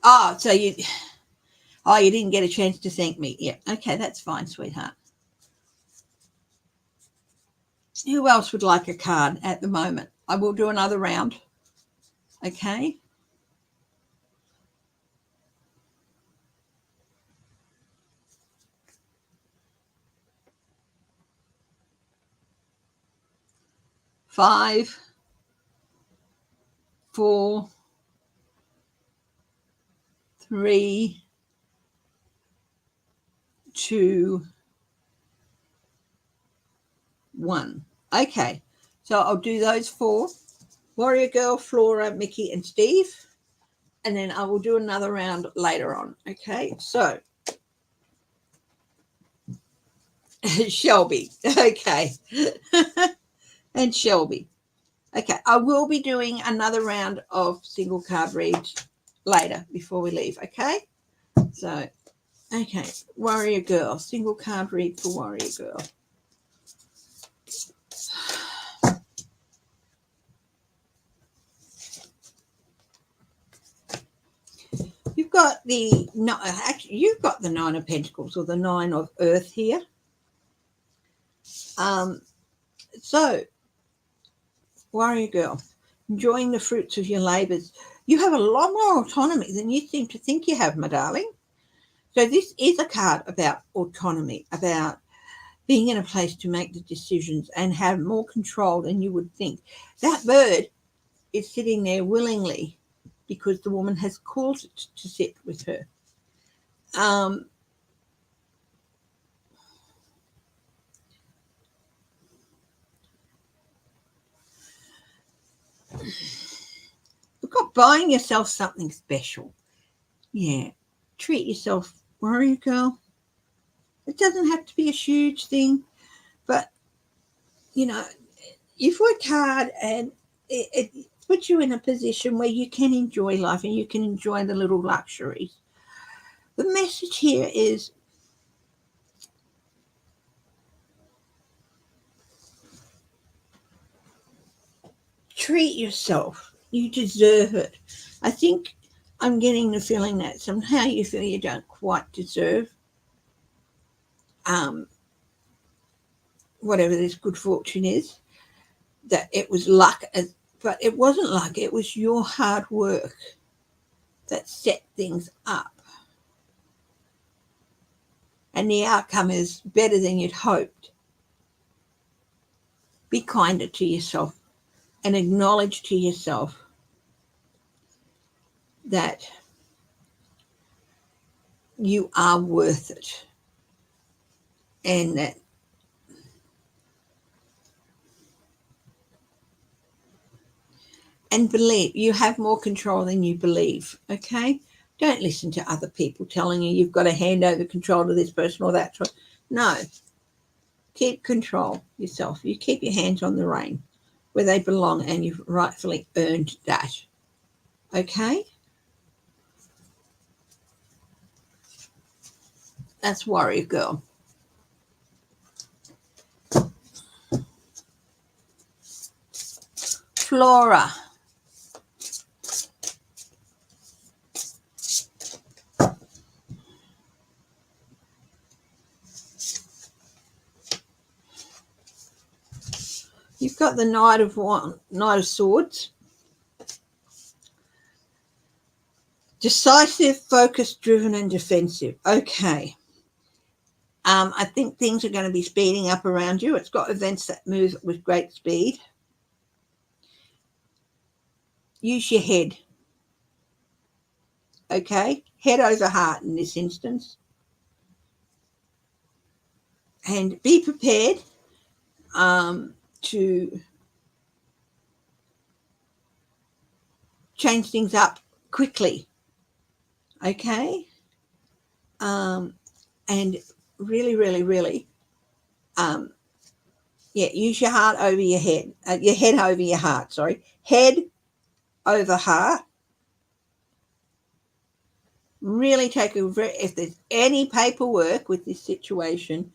Oh, so you didn't get a chance to thank me. Yeah, okay, that's fine, sweetheart. Who else would like a card at the moment? I will do another round. Okay. Five, four, three, two, one. Okay, so I'll do those four: Warrior Girl, Flora, Mickey, and Steve, and then I will do another round later on. Okay, so Shelby. Okay, and Shelby. Okay, I will be doing another round of single card reads later before we leave. Okay, so okay, Warrior Girl, single card read for Warrior Girl. You've got the no, actually, you've got the Nine of Pentacles or the Nine of Earth here. So, Warrior Girl, enjoying the fruits of your labours. You have a lot more autonomy than you seem to think you have, my darling. So this is a card about autonomy, about being in a place to make the decisions and have more control than you would think. That bird is sitting there willingly because the woman has called it to sit with her. Look at buying yourself something special. Yeah, treat yourself, Warrior Girl. It doesn't have to be a huge thing, but, you know, you've worked hard and it puts you in a position where you can enjoy life and you can enjoy the little luxuries. The message here is treat yourself. You deserve it. I think I'm getting the feeling that somehow you feel you don't quite deserve whatever this good fortune is, that it was luck, but it wasn't luck. It was your hard work that set things up. And the outcome is better than you'd hoped. Be kinder to yourself and acknowledge to yourself that you are worth it, and that and believe you have more control than you believe. Okay, don't listen to other people telling you you've got to hand over control to this person or that. No, keep control yourself. You keep your hands on the rein where they belong, and you've rightfully earned that. Okay, that's Warrior Girl. Flora. You've got the Knight of Swords. Decisive, focused, driven, and defensive. Okay. I think things are going to be speeding up around you. It's got events that move with great speed. Use your head. Okay? Head over heart in this instance. And be prepared to change things up quickly. Okay? And really, really, really, use your heart over your head. Your head over your heart, sorry. Head over heart. Really take if there's any paperwork with this situation,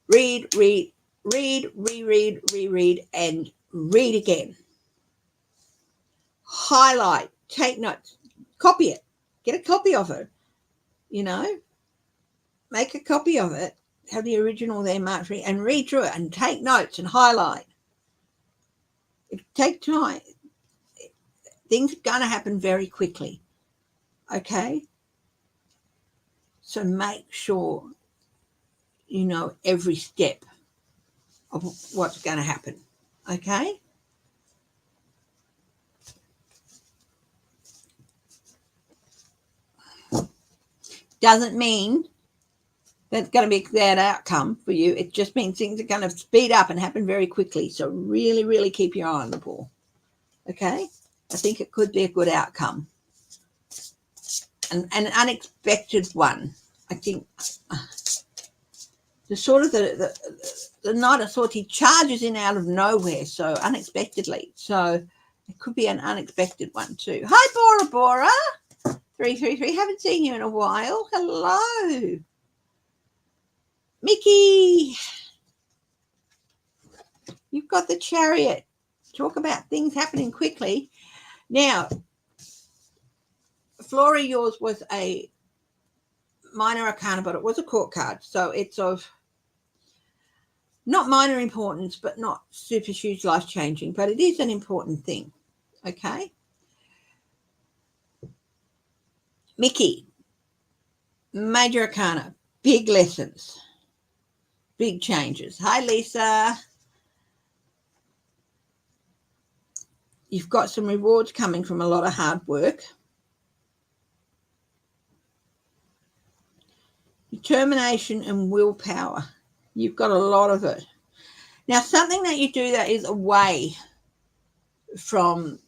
read, reread, and read again. Highlight, take notes, copy it, get a copy of it, make a copy of it, have the original there marked, and read through it and take notes and highlight. It takes time. Things are going to happen very quickly. Okay? So make sure you know every step of what's going to happen. Okay? Doesn't mean that's going to be that outcome for you. It just means things are going to speed up and happen very quickly. So really, really keep your eye on the ball. Okay? I think it could be a good outcome. An unexpected one. I think the sort of the Knight of Swords, he charges in out of nowhere, so unexpectedly. So it could be an unexpected one too. Hi, Bora Bora. 333. Haven't seen you in a while. Hello. Mickey. You've got the Chariot. Talk about things happening quickly. Now, Flora, yours was a minor arcana, but it was a court card. So it's of not minor importance, but not super huge life-changing. But it is an important thing. Okay? Mickey, major arcana, big lessons, big changes. Hi, Lisa. You've got some rewards coming from a lot of hard work. Determination and willpower. You've got a lot of it. Now, something that you do that is away from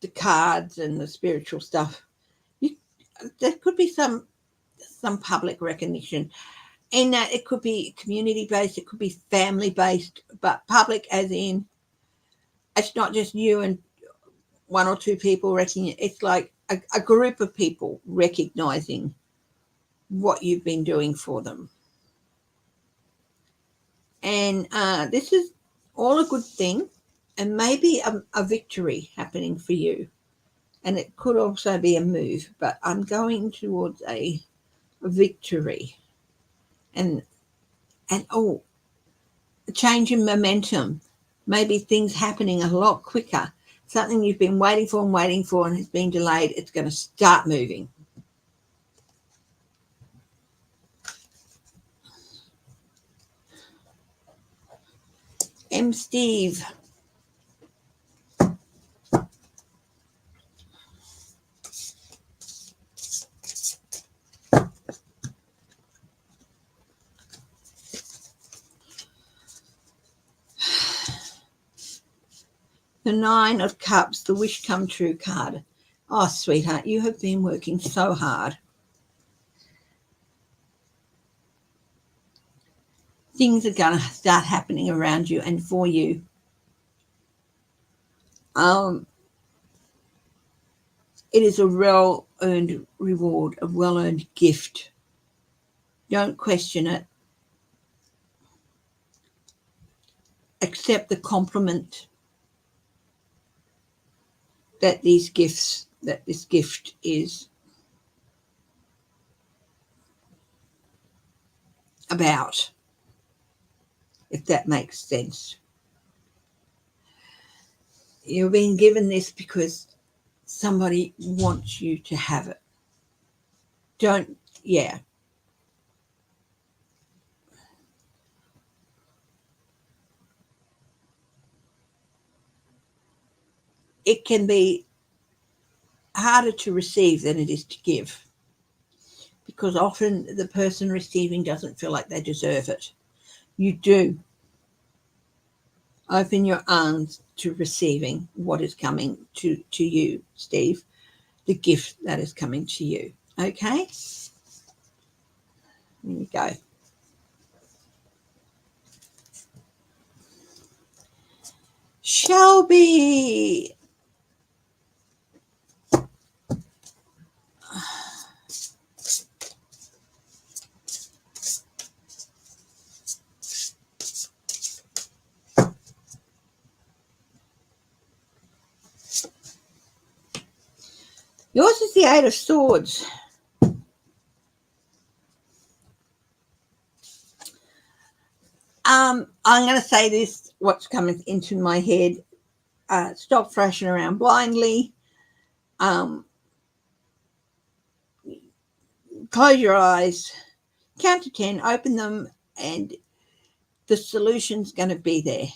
the cards and the spiritual stuff. There could be some public recognition in that. It could be community-based, it could be family-based, but public as in it's not just you and one or two people recognizing. It's like a group of people recognizing what you've been doing for them. And this is all a good thing, and maybe a victory happening for you. And it could also be a move, but I'm going towards a victory. And a change in momentum. Maybe things happening a lot quicker. Something you've been waiting for and has been delayed. It's going to start moving. Steve. The Nine of Cups, the wish come true card. Oh, sweetheart, you have been working so hard. Things are going to start happening around you and for you. It is a well-earned reward, a well-earned gift. Don't question it. Accept the compliment that this gift is about, if that makes sense. You're being given this because somebody wants you to have it. It can be harder to receive than it is to give, because often the person receiving doesn't feel like they deserve it. You do. Open your arms to receiving what is coming to you, Steve, the gift that is coming to you. Okay? There you go. Shelby. Yours is the Eight of Swords. I'm going to say this, what's coming into my head. stop thrashing around blindly. Close your eyes, count to 10, open them, and the solution's going to be there.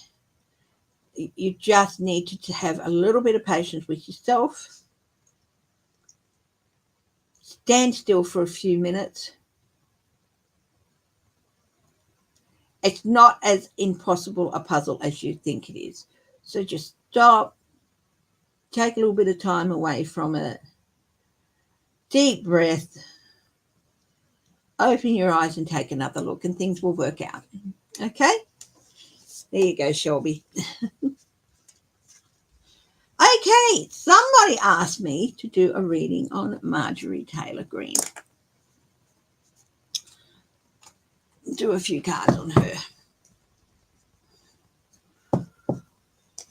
You just need to have a little bit of patience with yourself. Stand still for a few minutes. It's not as impossible a puzzle as you think it is. So just stop, take a little bit of time away from it. Deep breath. Open your eyes and take another look, and things will work out. Okay? There you go, Shelby. Okay, somebody asked me to do a reading on Marjorie Taylor Greene. Do a few cards on her.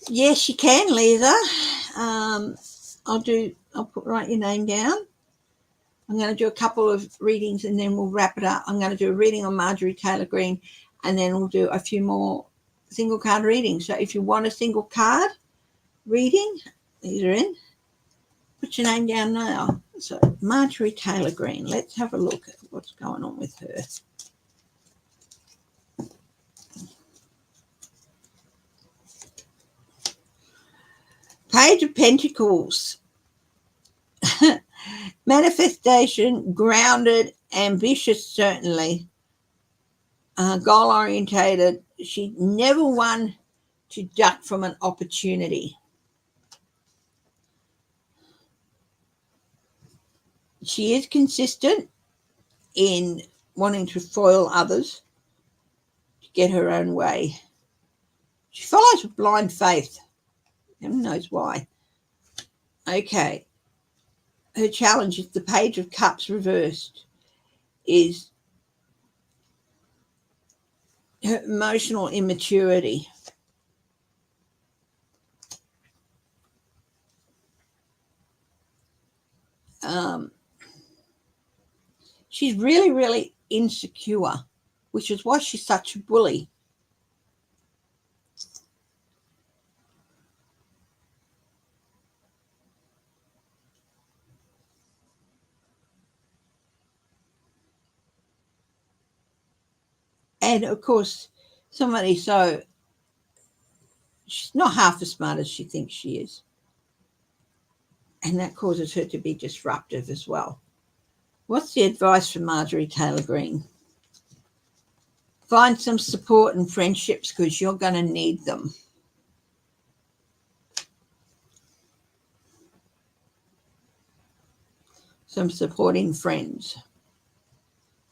Yes, you can, Lisa. I'll write your name down. I'm going to do a couple of readings and then we'll wrap it up. I'm going to do a reading on Marjorie Taylor Greene and then we'll do a few more single card readings. So if you want a single card reading, these are in. Put your name down now. So Marjorie Taylor Greene. Let's have a look at what's going on with her. Page of Pentacles. Manifestation, grounded, ambitious, certainly. Goal-orientated. She never one to duck from an opportunity. She is consistent in wanting to foil others to get her own way. She follows with blind faith. Heaven knows why. Okay. Her challenge is the Page of Cups reversed, is her emotional immaturity. She's really, really insecure, which is why she's such a bully. And, of course, somebody so she's not half as smart as she thinks she is. And that causes her to be disruptive as well. What's the advice from Marjorie Taylor Greene? Find some support and friendships because you're going to need them. Some supporting friends.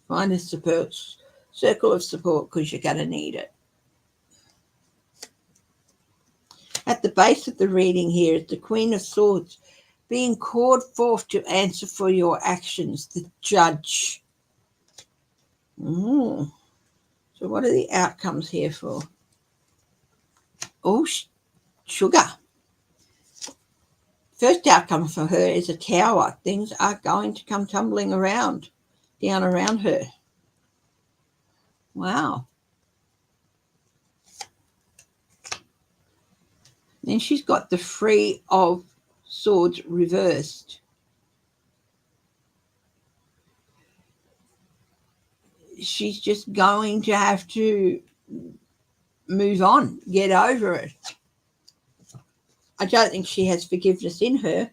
Find a circle of support because you're going to need it. At the base of the reading here is the Queen of Swords, being called forth to answer for your actions, the Judge. So what are the outcomes here for? Oh, sugar. First outcome for her is a Tower. Things are going to come tumbling down around her. Wow. Then she's got the Three of Swords reversed. She's just going to have to move on, get over it. I don't think she has forgiveness in her,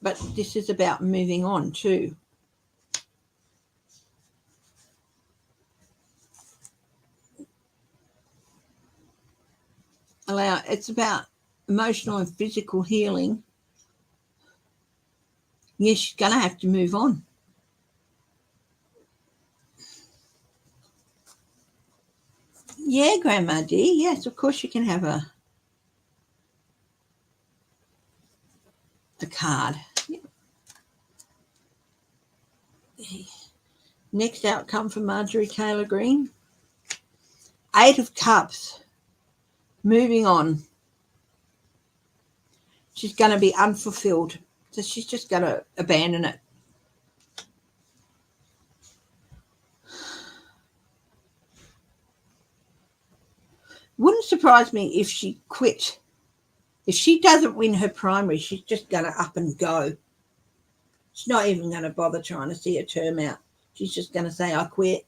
but this is about moving on too. It's about emotional and physical healing. Yes, she's going to have to move on. Yeah, Grandma dear. Yes, of course you can have a card. Yeah. Next outcome for Marjorie Taylor Greene. 8 of Cups. Moving on. She's going to be unfulfilled. So she's just going to abandon it. Wouldn't surprise me if she quit. If she doesn't win her primary, she's just going to up and go. She's not even going to bother trying to see a term out. She's just going to say, I quit.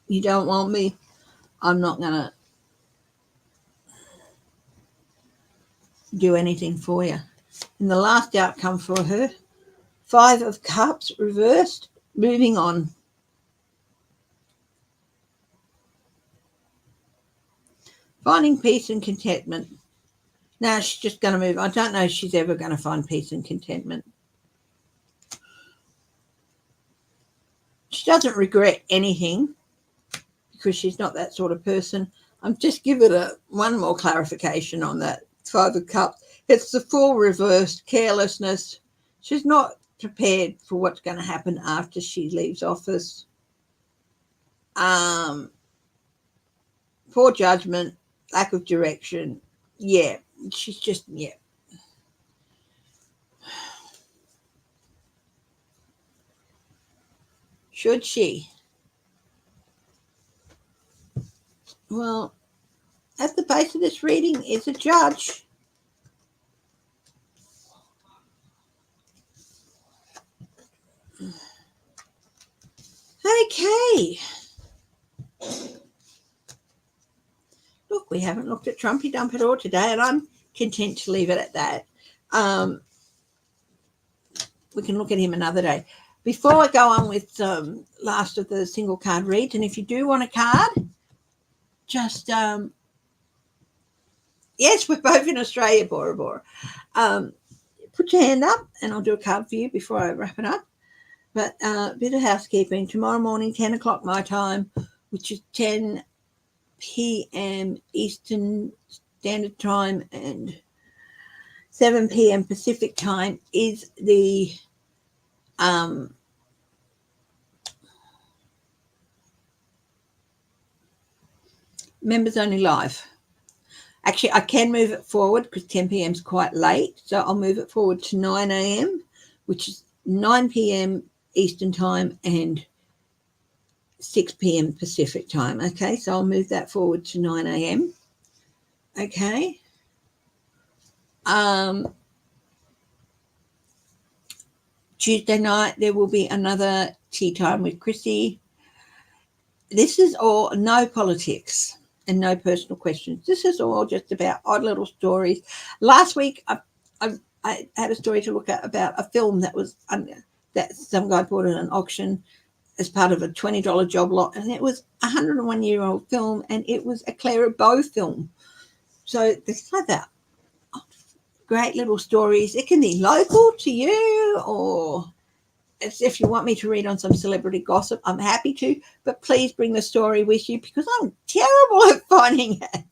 You don't want me. I'm not going to do anything for you. And the last outcome for her, 5 of Cups reversed, moving on. Finding peace and contentment. Now she's just going to move. I don't know if she's ever going to find peace and contentment. She doesn't regret anything because she's not that sort of person. I'm just giving it one more clarification on that 5 of Cups. It's the full reversed carelessness. She's not prepared for what's going to happen after she leaves office. Poor judgment, lack of direction. Yeah, she's just, yeah. Should she? Well, at the base of this reading is a judge. Okay. Look, we haven't looked at Trumpy Dump at all today, and I'm content to leave it at that. We can look at him another day. Before I go on with last of the single card reads, and if you do want a card, just yes, we're both in Australia, Bora Bora. Put your hand up, and I'll do a card for you before I wrap it up. But a bit of housekeeping. Tomorrow morning, 10 o'clock my time, which is 10 p.m. Eastern Standard Time and 7 p.m. Pacific Time, is the members only live. Actually, I can move it forward because 10 p.m. is quite late. So I'll move it forward to 9 a.m., which is 9 p.m. Eastern Time and 6 p.m. Pacific Time. Okay, so I'll move that forward to 9 a.m. Okay. Tuesday night, there will be another tea time with Chrissy. This is all no politics and no personal questions. This is all just about odd little stories. Last week, I had a story to look at about a film that was that some guy bought at an auction as part of a $20 job lot, and it was a 101-year-old film, and it was a Clara Bow film. So there's like that. Great little stories. It can be local to you, or if you want me to read on some celebrity gossip, I'm happy to, but please bring the story with you because I'm terrible at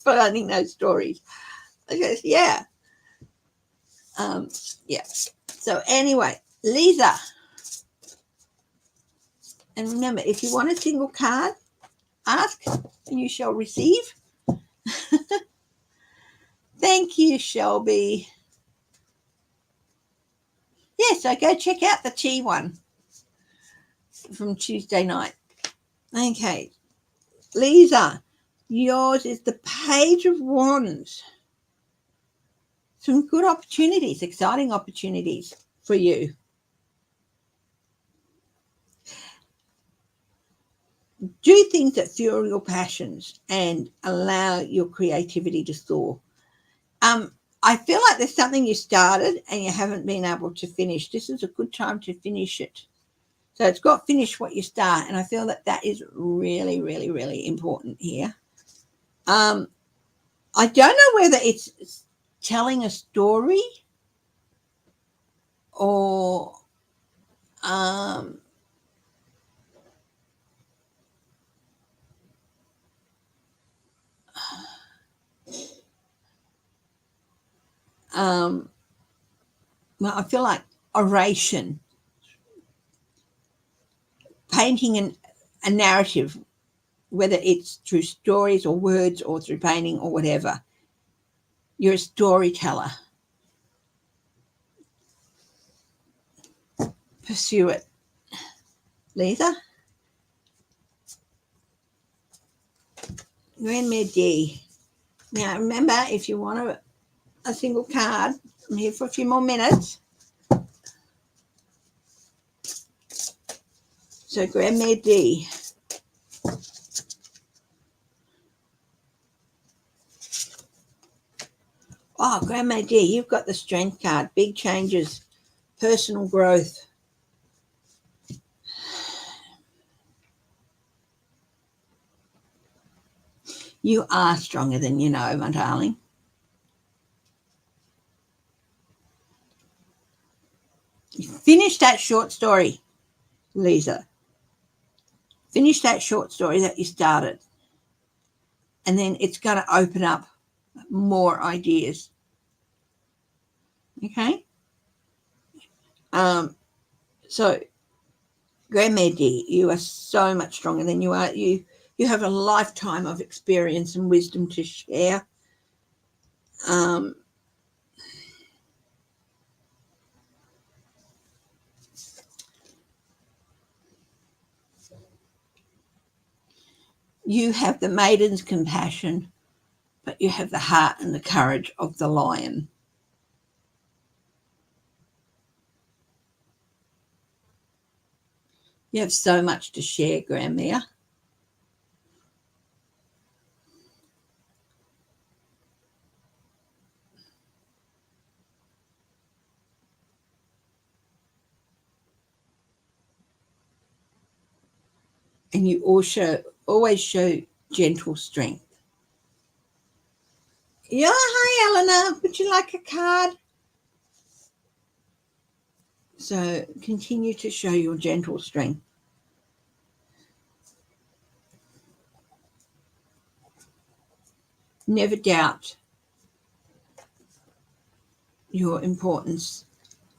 finding those stories. Okay, yeah. Yeah. So anyway, Lisa. And remember, if you want a single card, ask and you shall receive. Thank you, Shelby. Yeah, so go check out the tea one from Tuesday night. Okay, Lisa, yours is the Page of Wands. Some good opportunities, exciting opportunities for you. Do things that fuel your passions and allow your creativity to soar. I feel like there's something you started and you haven't been able to finish. This is a good time to finish it. So it's got finish what you start, and I feel that that is really, really, really important here. I don't know whether it's telling a story or well, I feel like oration, painting a narrative, whether it's through stories or words or through painting or whatever. You're a storyteller. Pursue it. Lisa? Grandmere D. Now, remember, if you want a single card, I'm here for a few more minutes. So, Grandmere D. Oh, Grandma D, you've got the strength card. Big changes, personal growth. You are stronger than you know, my darling. Finish that short story, Lisa. Finish that short story that you started. And then it's going to open up more ideas. Okay? So, Grandma D, you are so much stronger than you are. You have a lifetime of experience and wisdom to share. You have the maiden's compassion, but you have the heart and the courage of the lion. You have so much to share, Grandmere. And you also always show gentle strength. Yeah, hi, Eleanor. Would you like a card? So continue to show your gentle strength. Never doubt your importance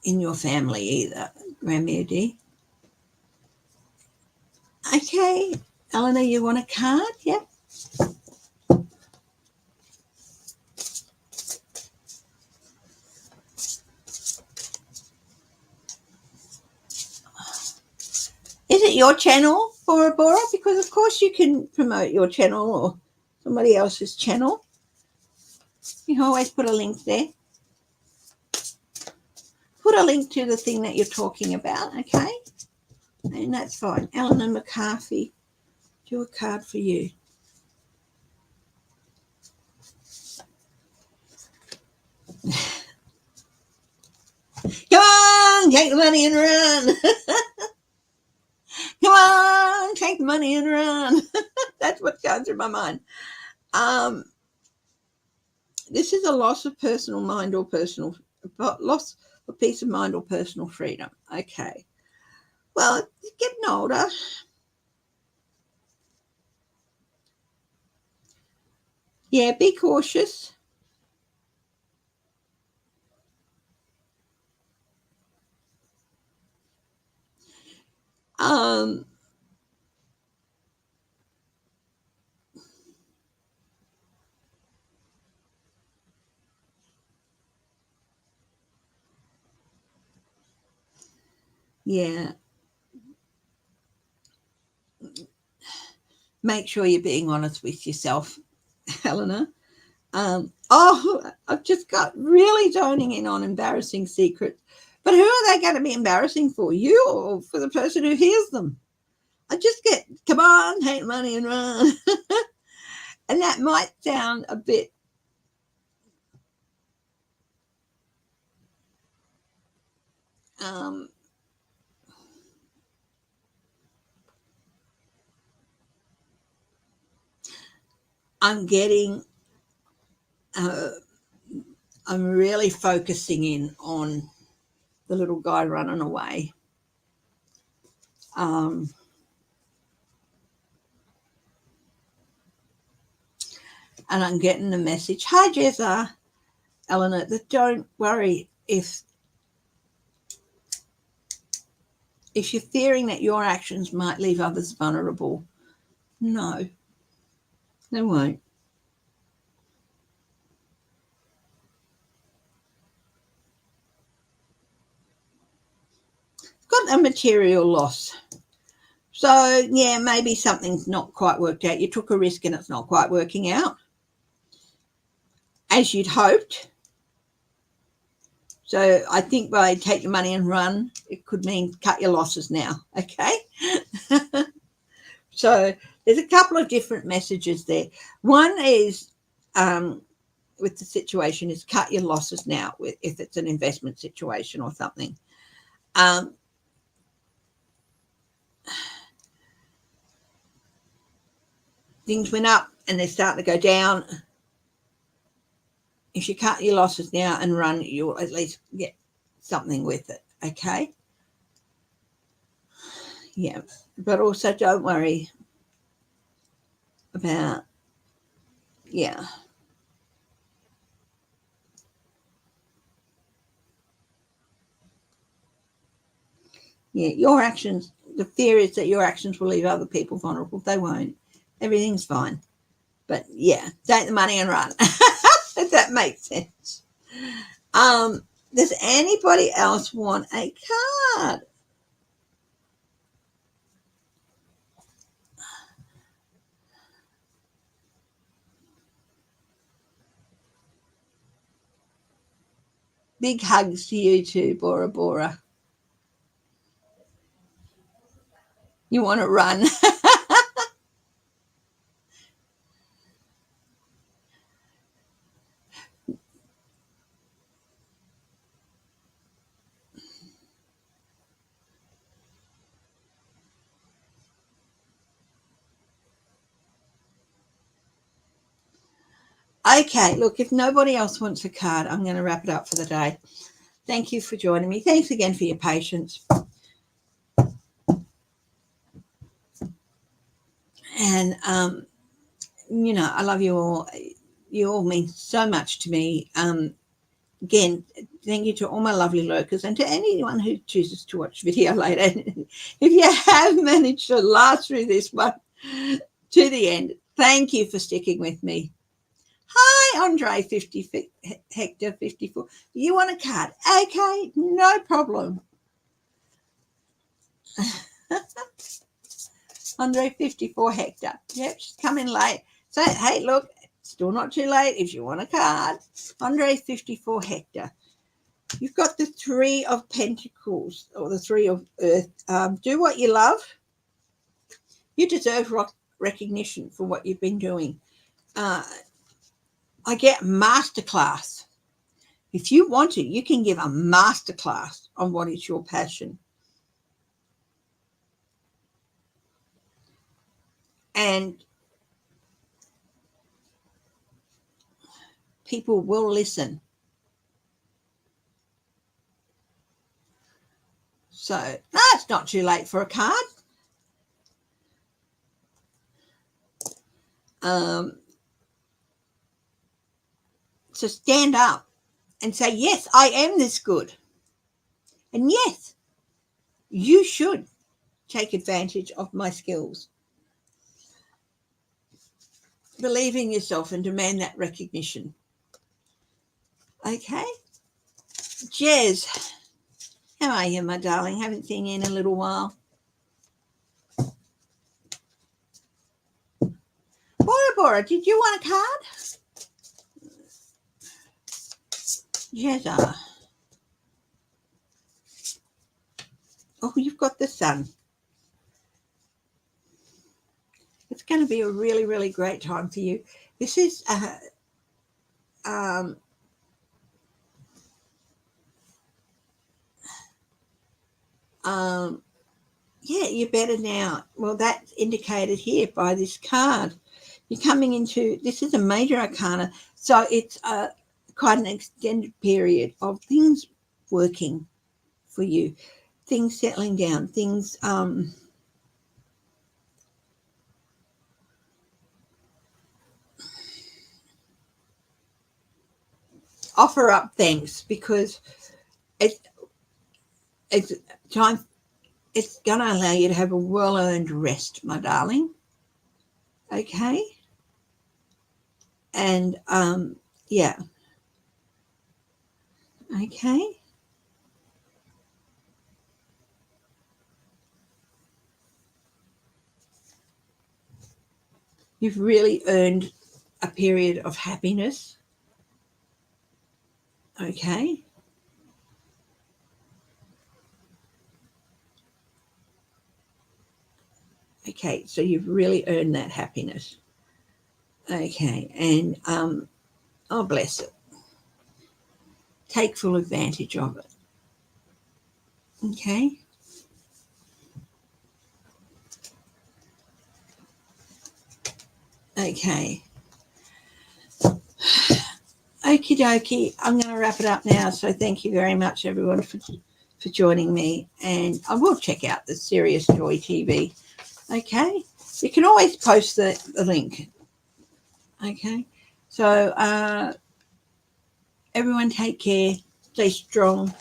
in your family either, Grandmere D. Okay, Eleanor, you want a card? Yep. Is it your channel, Bora Bora? Because of course you can promote your channel or somebody else's channel. You can always put a link there. Put a link to the thing that you're talking about, okay? And that's fine. Eleanor McCarthy, do a card for you. Come on, take the money and run. Come on, take the money and run. That's what's going through my mind. This is a loss of personal mind or loss of peace of mind or personal freedom. Okay. Well, it's getting older. Yeah, be cautious. Yeah. Make sure you're being honest with yourself, Helena. I've just got really zoning in on embarrassing secrets. But who are they going to be embarrassing for? You or for the person who hears them? I just get, come on, take money and run. And that might sound a bit I'm getting I'm really focusing in on the little guy running away. And I'm getting the message, hi Jezza, Eleanor, that don't worry if you're fearing that your actions might leave others vulnerable. No, they won't. Got a material loss. So, yeah, maybe something's not quite worked out. You took a risk and it's not quite working out as you'd hoped. So I think by take your money and run, it could mean cut your losses now, okay? So there's a couple of different messages there. One is with the situation is cut your losses now if it's an investment situation or something. Things went up and they're starting to go down. If you cut your losses now and run, you'll at least get something with it, okay? Yeah, but also don't worry about, yeah. Yeah, your actions, the fear is that your actions will leave other people vulnerable. They won't. Everything's fine. But yeah, take the money and run. If that makes sense. Does anybody else want a card? Big hugs to you too, Bora Bora. You want to run? Okay, look, if nobody else wants a card, I'm going to wrap it up for the day. Thank you for joining me. Thanks again for your patience. And, I love you all. You all mean so much to me. Again, thank you to all my lovely lurkers and to anyone who chooses to watch video later. If you have managed to last through this one to the end, thank you for sticking with me. Hi, Andre 50 Hector 54. You want a card? Okay, no problem. Andre 54 Hector. Yep, she's coming late. So, hey, look, still not too late if you want a card. Andre 54 Hector. You've got the Three of Pentacles or the Three of Earth. Do what you love. You deserve recognition for what you've been doing. I get masterclass. If you want to, you can give a masterclass on what is your passion. And people will listen. So, no, it's not too late for a card. So stand up and say, yes, I am this good. And yes, you should take advantage of my skills. Believe in yourself and demand that recognition. Okay? Jez, how are you, my darling? Haven't seen you in a little while. Bora Bora, did you want a card? Jezza. Oh, you've got the sun. It's going to be a really, really great time for you. This is yeah, you're better now. Well, that's indicated here by this card. You're coming into, this is a major arcana, so it's quite an extended period of things working for you, things settling down, things offer up thanks, because it's time. It's going to allow you to have a well-earned rest, my darling. Okay? And, yeah. Okay? You've really earned a period of happiness. Okay. Okay, so you've really earned that happiness. Okay, and oh, bless it. Take full advantage of it. Okay. Okay. Okie dokie. I'm going to wrap it up now. So thank you very much, everyone, for joining me. And I will check out the Serious Joy TV. Okay. You can always post the link. Okay. So everyone take care. Stay strong.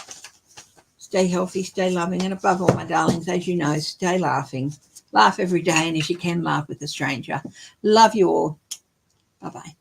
Stay healthy. Stay loving. And above all, my darlings, as you know, stay laughing. Laugh every day. And if you can, laugh with a stranger. Love you all. Bye-bye.